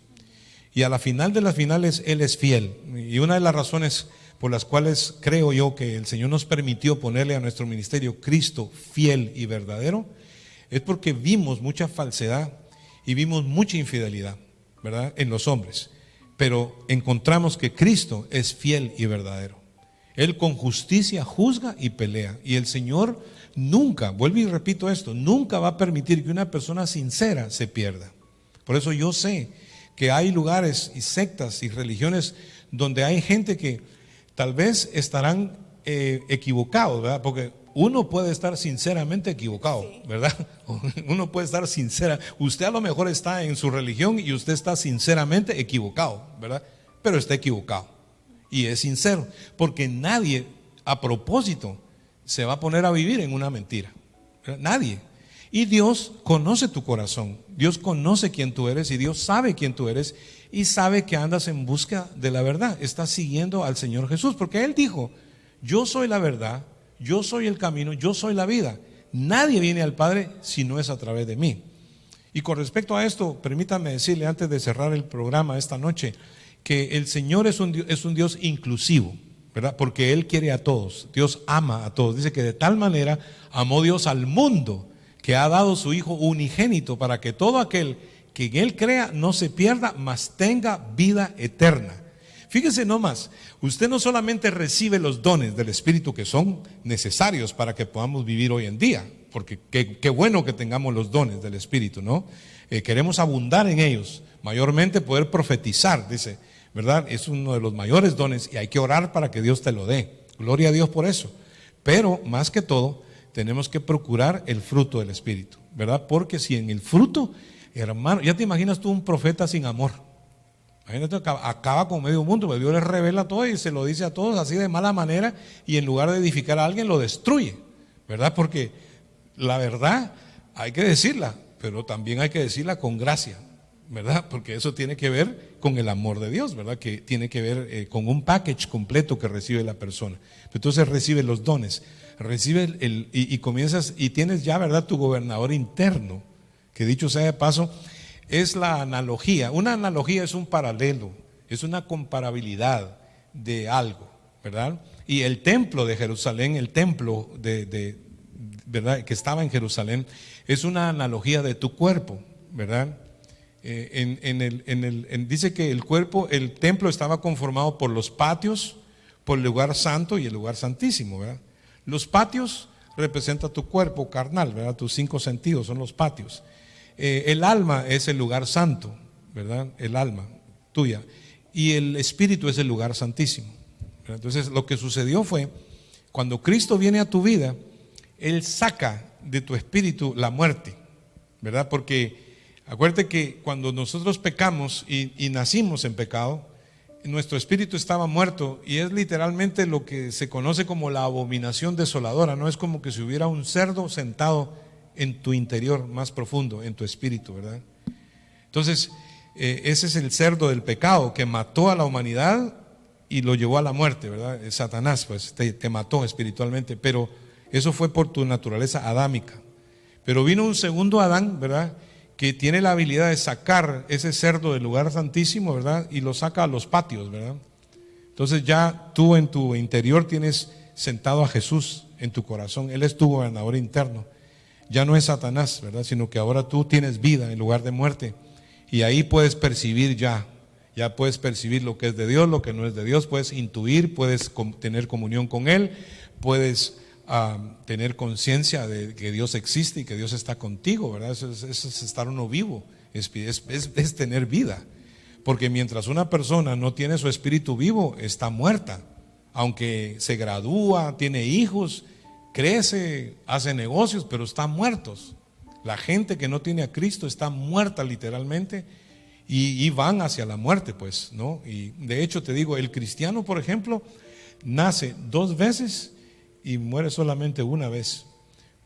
S2: Y a la final de las finales Él es fiel, y una de las razones por las cuales creo yo que el Señor nos permitió ponerle a nuestro ministerio Cristo fiel y verdadero, es porque vimos mucha falsedad y vimos mucha infidelidad, ¿verdad?, en los hombres. Pero encontramos que Cristo es fiel y verdadero. Él con justicia juzga y pelea. Y el Señor nunca, vuelvo y repito esto, nunca va a permitir que una persona sincera se pierda. Por eso yo sé que hay lugares y sectas y religiones donde hay gente que tal vez estarán equivocados, ¿verdad? Porque uno puede estar sinceramente equivocado, ¿verdad? Uno puede estar sincera. Usted a lo mejor está en su religión y usted está sinceramente equivocado, ¿verdad? Pero está equivocado y es sincero, porque nadie a propósito se va a poner a vivir en una mentira, ¿verdad? Nadie. Y Dios conoce tu corazón, Dios conoce quién tú eres y Dios sabe quién tú eres y sabe que andas en busca de la verdad. Estás siguiendo al Señor Jesús, porque Él dijo: yo soy la verdad, yo soy el camino, yo soy la vida. Nadie viene al Padre si no es a través de mí. Y con respecto a esto, permítame decirle antes de cerrar el programa esta noche, que el Señor es un Dios inclusivo, ¿verdad? Porque Él quiere a todos, Dios ama a todos. Dice que de tal manera amó Dios al mundo, que ha dado su Hijo unigénito, para que todo aquel que en Él crea no se pierda, mas tenga vida eterna. Fíjese nomás, usted no solamente recibe los dones del Espíritu que son necesarios para que podamos vivir hoy en día, porque qué bueno que tengamos los dones del Espíritu, ¿no? Queremos abundar en ellos, mayormente poder profetizar, dice, ¿verdad? Es uno de los mayores dones y hay que orar para que Dios te lo dé. Gloria a Dios por eso. Pero más que todo, tenemos que procurar el fruto del Espíritu, ¿verdad? Porque si en el fruto, hermano, ya te imaginas tú un profeta sin amor. Imagínate, acaba con medio mundo, porque Dios les revela todo y se lo dice a todos así de mala manera, y en lugar de edificar a alguien lo destruye, ¿verdad? Porque la verdad hay que decirla, pero también hay que decirla con gracia, ¿verdad? Porque eso tiene que ver con el amor de Dios, ¿verdad? Que tiene que ver con un package completo que recibe la persona. Entonces recibe los dones, recibe y comienzas, y tienes ya, ¿verdad?, tu gobernador interno, que dicho sea de paso, es la analogía. Una analogía es un paralelo, es una comparabilidad de algo, ¿verdad? Y el templo de Jerusalén, el templo ¿verdad?, que estaba en Jerusalén, es una analogía de tu cuerpo, ¿verdad? Dice que el cuerpo, el templo estaba conformado por los patios, por el lugar santo y el lugar santísimo, ¿verdad? Los patios representan tu cuerpo carnal, ¿verdad? Tus 5 sentidos son los patios. El alma es el lugar santo, ¿verdad? El alma tuya. Y el espíritu es el lugar santísimo, ¿verdad? Entonces lo que sucedió fue, cuando Cristo viene a tu vida, Él saca de tu espíritu la muerte, ¿verdad? Porque acuérdate que cuando nosotros pecamos y nacimos en pecado, nuestro espíritu estaba muerto, y es literalmente lo que se conoce como la abominación desoladora, ¿no? Es como que si hubiera un cerdo sentado en tu interior más profundo, en tu espíritu, ¿verdad? Entonces, ese es el cerdo del pecado que mató a la humanidad y lo llevó a la muerte, ¿verdad? Satanás, pues, te mató espiritualmente, pero eso fue por tu naturaleza adámica. Pero vino un segundo Adán, ¿verdad?, que tiene la habilidad de sacar ese cerdo del lugar santísimo, ¿verdad?, y lo saca a los patios, ¿verdad? Entonces ya tú en tu interior tienes sentado a Jesús en tu corazón. Él es tu gobernador interno. Ya no es Satanás, ¿verdad?, sino que ahora tú tienes vida en lugar de muerte. Y ahí puedes percibir ya puedes percibir lo que es de Dios, lo que no es de Dios, puedes intuir, puedes tener comunión con Él, puedes tener conciencia de que Dios existe y que Dios está contigo, ¿verdad? Eso es estar uno vivo, es tener vida. Porque mientras una persona no tiene su espíritu vivo, está muerta. Aunque se gradúa, tiene hijos, crece, hace negocios, pero están muertos. La gente que no tiene a Cristo está muerta literalmente, y van hacia la muerte, pues, ¿no? Y de hecho te digo, el cristiano, por ejemplo, nace 2 veces y muere solamente 1 vez.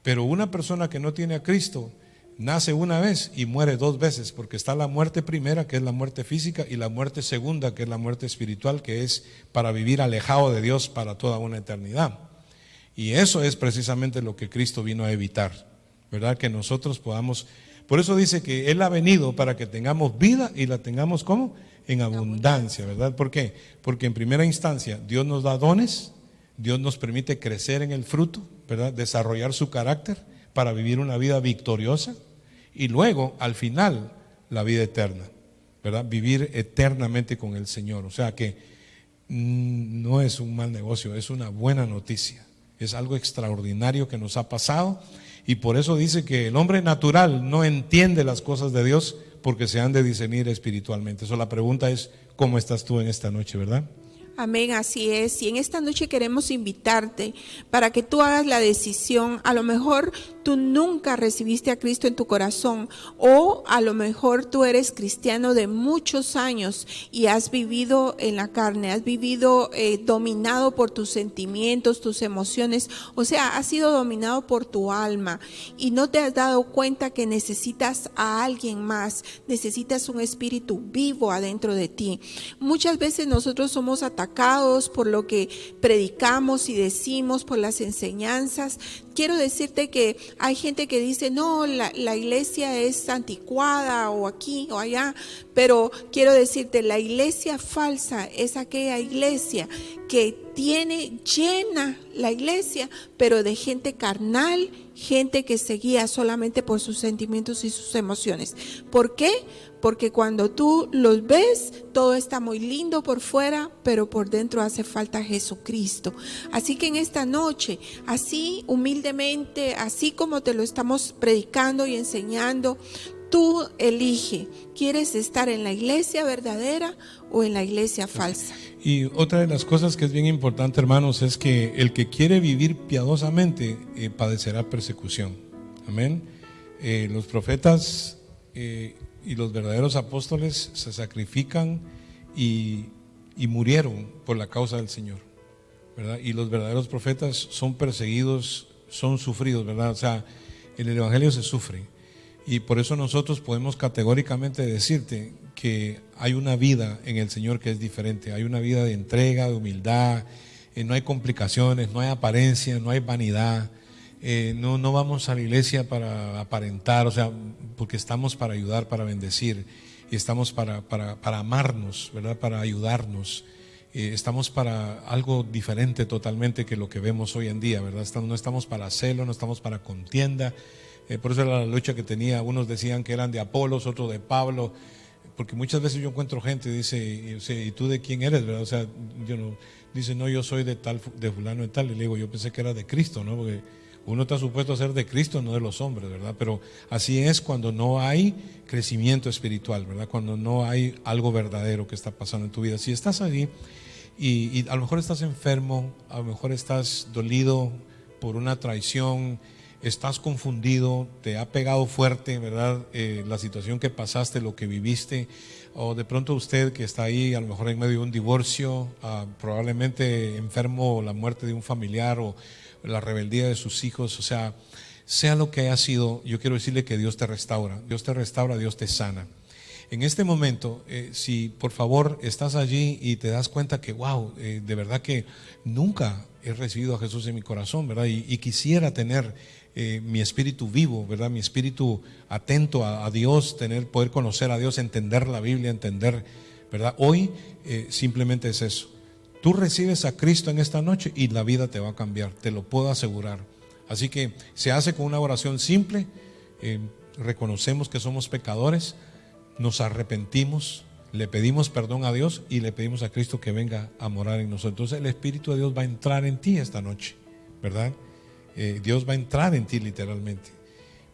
S2: Pero una persona que no tiene a Cristo nace 1 vez y muere 2 veces, porque está la muerte primera, que es la muerte física, y la muerte segunda, que es la muerte espiritual, que es para vivir alejado de Dios para toda una eternidad. Y eso es precisamente lo que Cristo vino a evitar, ¿verdad? Que nosotros podamos, por eso dice que Él ha venido para que tengamos vida y la tengamos ¿cómo? En abundancia, ¿verdad? ¿Por qué? Porque en primera instancia Dios nos da dones, Dios nos permite crecer en el fruto, ¿verdad? Desarrollar su carácter para vivir una vida victoriosa, y luego al final la vida eterna, ¿verdad? Vivir eternamente con el Señor. O sea que no es un mal negocio, es una buena noticia. Es algo extraordinario que nos ha pasado, y por eso dice que el hombre natural no entiende las cosas de Dios, porque se han de discernir espiritualmente. Eso, la pregunta es, ¿cómo estás tú en esta noche, verdad?
S1: Amén, así es. Y en esta noche queremos invitarte para que tú hagas la decisión. A lo mejor tú nunca recibiste a Cristo en tu corazón, o a lo mejor tú eres cristiano de muchos años y has vivido en la carne, has vivido dominado por tus sentimientos, tus emociones, o sea, has sido dominado por tu alma y no te has dado cuenta que necesitas a alguien más, necesitas un espíritu vivo adentro de ti. Muchas veces nosotros somos atacados por lo que predicamos y decimos, por las enseñanzas. Quiero decirte que hay gente que dice, no, la iglesia es anticuada, o aquí o allá, pero quiero decirte, la iglesia falsa es aquella iglesia que tiene llena la iglesia, pero de gente carnal, gente que se guía solamente por sus sentimientos y sus emociones. ¿Por qué? Porque cuando tú los ves, todo está muy lindo por fuera, pero por dentro hace falta Jesucristo. Así que en esta noche, así humildemente, así como te lo estamos predicando y enseñando, tú elige, ¿quieres estar en la iglesia verdadera o en la iglesia falsa?
S2: Y otra de las cosas que es bien importante, hermanos, es que el que quiere vivir piadosamente padecerá persecución. Amén. Los profetas y los verdaderos apóstoles se sacrifican y murieron por la causa del Señor, ¿verdad? Y los verdaderos profetas son perseguidos, son sufridos, ¿verdad? O sea, en el evangelio se sufre. Y por eso nosotros podemos categóricamente decirte que hay una vida en el Señor que es diferente. Hay una vida de entrega, de humildad, no hay complicaciones, no hay apariencia, no hay vanidad. No vamos a la iglesia para aparentar, o sea, porque estamos para ayudar, para bendecir, y estamos para amarnos, ¿verdad? Para ayudarnos. Estamos para algo diferente totalmente que lo que vemos hoy en día, ¿verdad? No estamos para celo, no estamos para contienda. Por eso era la lucha que tenía. Unos decían que eran de Apolos, otros de Pablo, porque muchas veces yo encuentro gente y dice, ¿y tú de quién eres, verdad? O sea, dice, no, yo soy de fulano de tal, y le digo, yo pensé que era de Cristo, ¿no? Porque uno está supuesto a ser de Cristo, no de los hombres, ¿verdad? Pero así es cuando no hay crecimiento espiritual, ¿verdad? Cuando no hay algo verdadero que está pasando en tu vida. Si estás allí y a lo mejor estás enfermo, a lo mejor estás dolido por una traición, estás confundido, te ha pegado fuerte, ¿verdad? La situación que pasaste, lo que viviste, o de pronto usted que está ahí a lo mejor en medio de un divorcio, probablemente enfermo, la muerte de un familiar o la rebeldía de sus hijos, o sea lo que haya sido, yo quiero decirle que Dios te restaura, Dios te sana. En este momento, si por favor estás allí y te das cuenta que wow, de verdad que nunca he recibido a Jesús en mi corazón, ¿verdad? Y quisiera tener mi espíritu vivo, ¿verdad? Mi espíritu atento a Dios, poder conocer a Dios, entender la Biblia, ¿verdad? Hoy simplemente es eso. Tú recibes a Cristo en esta noche y la vida te va a cambiar, te lo puedo asegurar. Así que se hace con una oración simple, reconocemos que somos pecadores, nos arrepentimos, le pedimos perdón a Dios y le pedimos a Cristo que venga a morar en nosotros. Entonces el Espíritu de Dios va a entrar en ti esta noche, ¿verdad? Dios va a entrar en ti literalmente,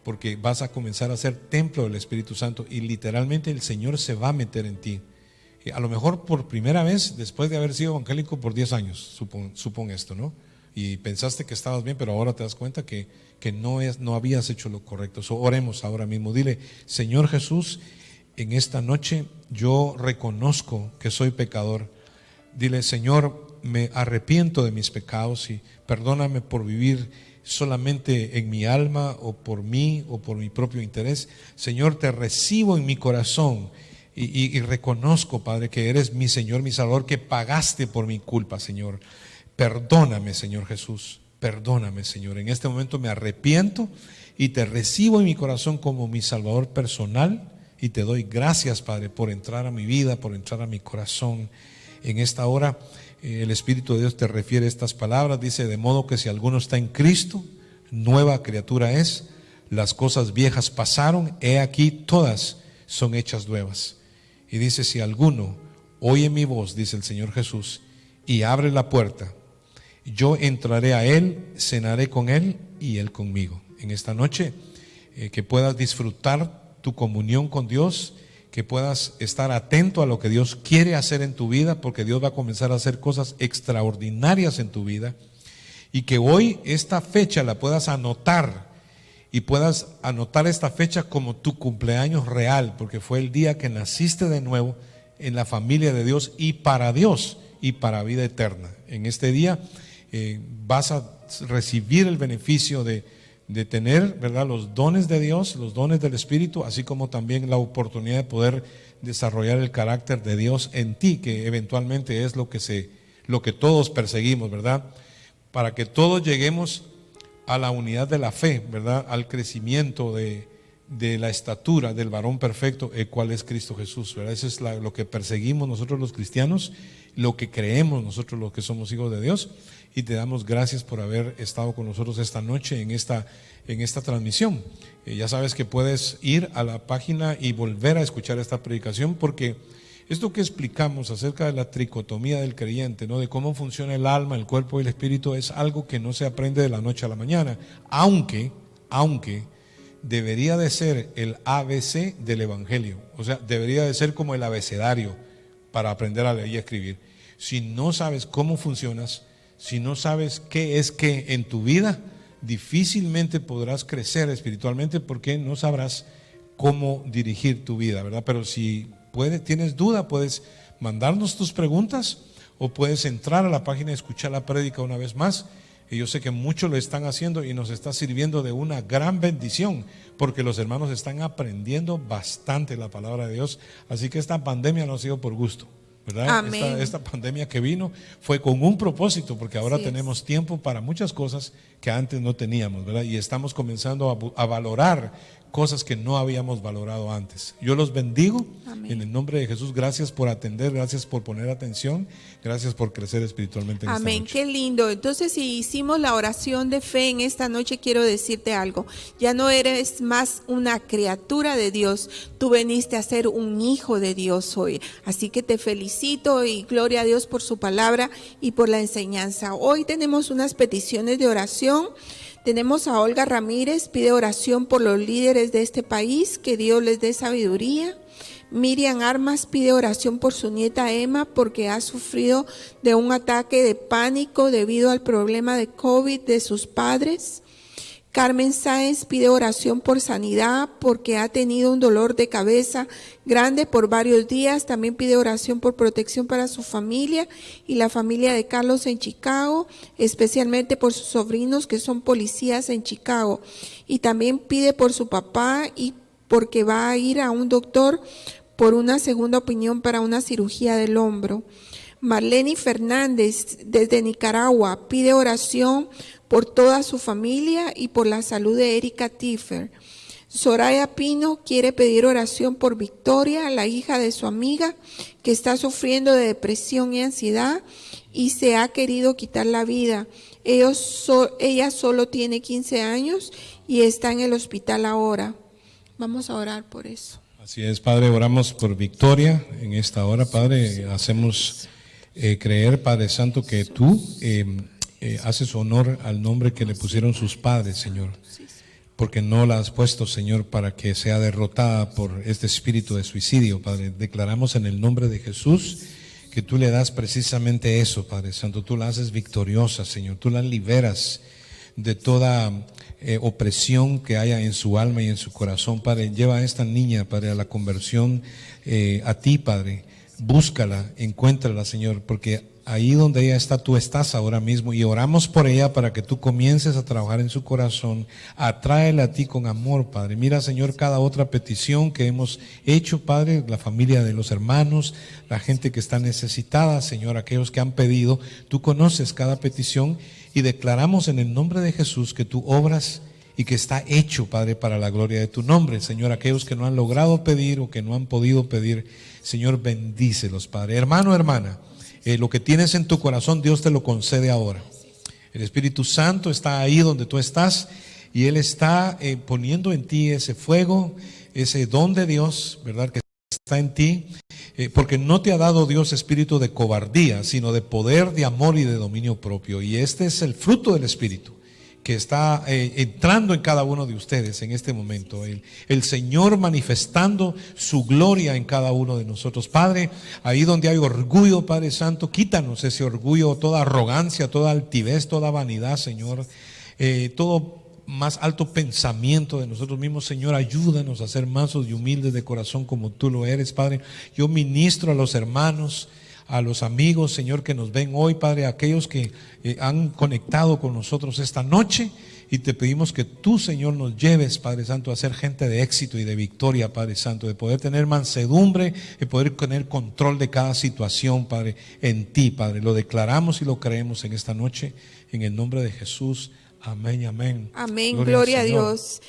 S2: porque vas a comenzar a ser templo del Espíritu Santo y literalmente el Señor se va a meter en ti. A lo mejor por primera vez después de haber sido evangélico por 10 años, supón esto, ¿no? Y pensaste que estabas bien, pero ahora te das cuenta que no habías hecho lo correcto. Oremos ahora mismo. Dile, Señor Jesús, en esta noche yo reconozco que soy pecador. Dile, Señor, me arrepiento de mis pecados y perdóname por vivir solamente en mi alma o por mí o por mi propio interés. Señor, te recibo en mi corazón y reconozco, Padre, que eres mi Señor, mi Salvador, que pagaste por mi culpa, Señor. Perdóname, Señor Jesús, perdóname, Señor. En este momento me arrepiento y te recibo en mi corazón como mi Salvador personal y te doy gracias, Padre, por entrar a mi vida, por entrar a mi corazón. En esta hora el Espíritu de Dios te refiere estas palabras, dice, de modo que si alguno está en Cristo, nueva criatura es, las cosas viejas pasaron, he aquí todas son hechas nuevas. Y dice, si alguno oye mi voz, dice el Señor Jesús, y abre la puerta, yo entraré a él, cenaré con él y él conmigo. En esta noche que puedas disfrutar tu comunión con Dios, que puedas estar atento a lo que Dios quiere hacer en tu vida, porque Dios va a comenzar a hacer cosas extraordinarias en tu vida, y que hoy esta fecha la puedas anotar y puedas anotar esta fecha como tu cumpleaños real, porque fue el día que naciste de nuevo en la familia de Dios y para Dios y para vida eterna. En este día vas a recibir el beneficio de tener, ¿verdad?, los dones de Dios, los dones del Espíritu, así como también la oportunidad de poder desarrollar el carácter de Dios en ti, que eventualmente es lo que todos perseguimos, ¿verdad? Para que todos lleguemos a la unidad de la fe, ¿verdad? Al crecimiento de de la estatura del varón perfecto, el cual es Cristo Jesús, ¿verdad? Eso es lo que perseguimos nosotros los cristianos, lo que creemos nosotros los que somos hijos de Dios, y te damos gracias por haber estado con nosotros esta noche en esta transmisión. Ya sabes que puedes ir a la página y volver a escuchar esta predicación, porque esto que explicamos acerca de la tricotomía del creyente, ¿no? De cómo funciona el alma, el cuerpo y el espíritu, es algo que no se aprende de la noche a la mañana, aunque debería de ser el ABC del Evangelio. O sea, debería de ser como el abecedario para aprender a leer y a escribir. Si no sabes cómo funcionas, si no sabes qué es qué en tu vida, difícilmente podrás crecer espiritualmente, porque no sabrás cómo dirigir tu vida, ¿verdad? Pero si tienes duda, puedes mandarnos tus preguntas, o puedes entrar a la página y escuchar la prédica una vez más. Y yo sé que muchos lo están haciendo y nos está sirviendo de una gran bendición, porque los hermanos están aprendiendo bastante la palabra de Dios. Así que esta pandemia no ha sido por gusto, ¿verdad? Esta pandemia que vino fue con un propósito, porque ahora tenemos tiempo para muchas cosas que antes no teníamos, ¿verdad? Y estamos comenzando a valorar cosas que no habíamos valorado antes. Yo los bendigo. Amén. En el nombre de Jesús. Gracias por atender, gracias por poner atención, gracias por crecer espiritualmente en
S1: amén.
S2: Esta noche.
S1: Qué lindo. Entonces, si hicimos la oración de fe en esta noche, quiero decirte algo. Ya no eres más una criatura de Dios, tú veniste a ser un hijo de Dios hoy. Así que te felicito y gloria a Dios por su palabra y por la enseñanza. Hoy tenemos unas peticiones de oración. Tenemos a Olga Ramírez, pide oración por los líderes de este país, que Dios les dé sabiduría. Miriam Armas pide oración por su nieta Emma, porque ha sufrido de un ataque de pánico debido al problema de COVID de sus padres. Carmen Sáenz pide oración por sanidad, porque ha tenido un dolor de cabeza grande por varios días. También pide oración por protección para su familia y la familia de Carlos en Chicago, especialmente por sus sobrinos que son policías en Chicago. Y también pide por su papá, y porque va a ir a un doctor por una segunda opinión para una cirugía del hombro. Marlene Fernández, desde Nicaragua, pide oración por toda su familia y por la salud de Erika Tiffer. Soraya Pino quiere pedir oración por Victoria, la hija de su amiga, que está sufriendo de depresión y ansiedad y se ha querido quitar la vida. Ella solo tiene 15 años y está en el hospital ahora. Vamos a orar por eso.
S2: Así es, Padre, oramos por Victoria en esta hora, Padre. Hacemos creer, Padre Santo, que tú haces honor al nombre que le pusieron sus padres, Señor, porque no la has puesto, Señor, para que sea derrotada por este espíritu de suicidio, Padre. Declaramos en el nombre de Jesús que tú le das precisamente eso, Padre Santo. Tú la haces victoriosa, Señor. Tú la liberas de toda opresión que haya en su alma y en su corazón, Padre. Lleva a esta niña, Padre, a la conversión a ti, Padre. Búscala, encuéntrala, Señor, porque ahí donde ella está, tú estás ahora mismo, y oramos por ella para que tú comiences a trabajar en su corazón. Atráela a ti con amor, Padre. Mira, Señor, cada otra petición que hemos hecho, Padre, la familia de los hermanos, la gente que está necesitada, Señor, aquellos que han pedido. Tú conoces cada petición y declaramos en el nombre de Jesús que tú obras y que está hecho, Padre, para la gloria de tu nombre. Señor, aquellos que no han logrado pedir o que no han podido pedir, Señor, bendícelos, Padre. Hermano, hermana, lo que tienes en tu corazón, Dios te lo concede ahora. El Espíritu Santo está ahí donde tú estás, y Él está poniendo en ti ese fuego, ese don de Dios, ¿verdad?, que está en ti, porque no te ha dado Dios espíritu de cobardía, sino de poder, de amor y de dominio propio. Y este es el fruto del Espíritu que está entrando en cada uno de ustedes en este momento. El Señor manifestando su gloria en cada uno de nosotros. Padre, ahí donde hay orgullo, Padre Santo, quítanos ese orgullo, toda arrogancia, toda altivez, toda vanidad, Señor, todo más alto pensamiento de nosotros mismos. Señor, ayúdanos a ser mansos y humildes de corazón como tú lo eres, Padre. Yo ministro a los hermanos, a los amigos, Señor, que nos ven hoy, Padre, a aquellos que han conectado con nosotros esta noche, y te pedimos que tú, Señor, nos lleves, Padre Santo, a ser gente de éxito y de victoria, Padre Santo, de poder tener mansedumbre, de poder tener control de cada situación, Padre, en ti, Padre. Lo declaramos y lo creemos en esta noche, en el nombre de Jesús. Amén, amén.
S1: Amén, gloria a Dios.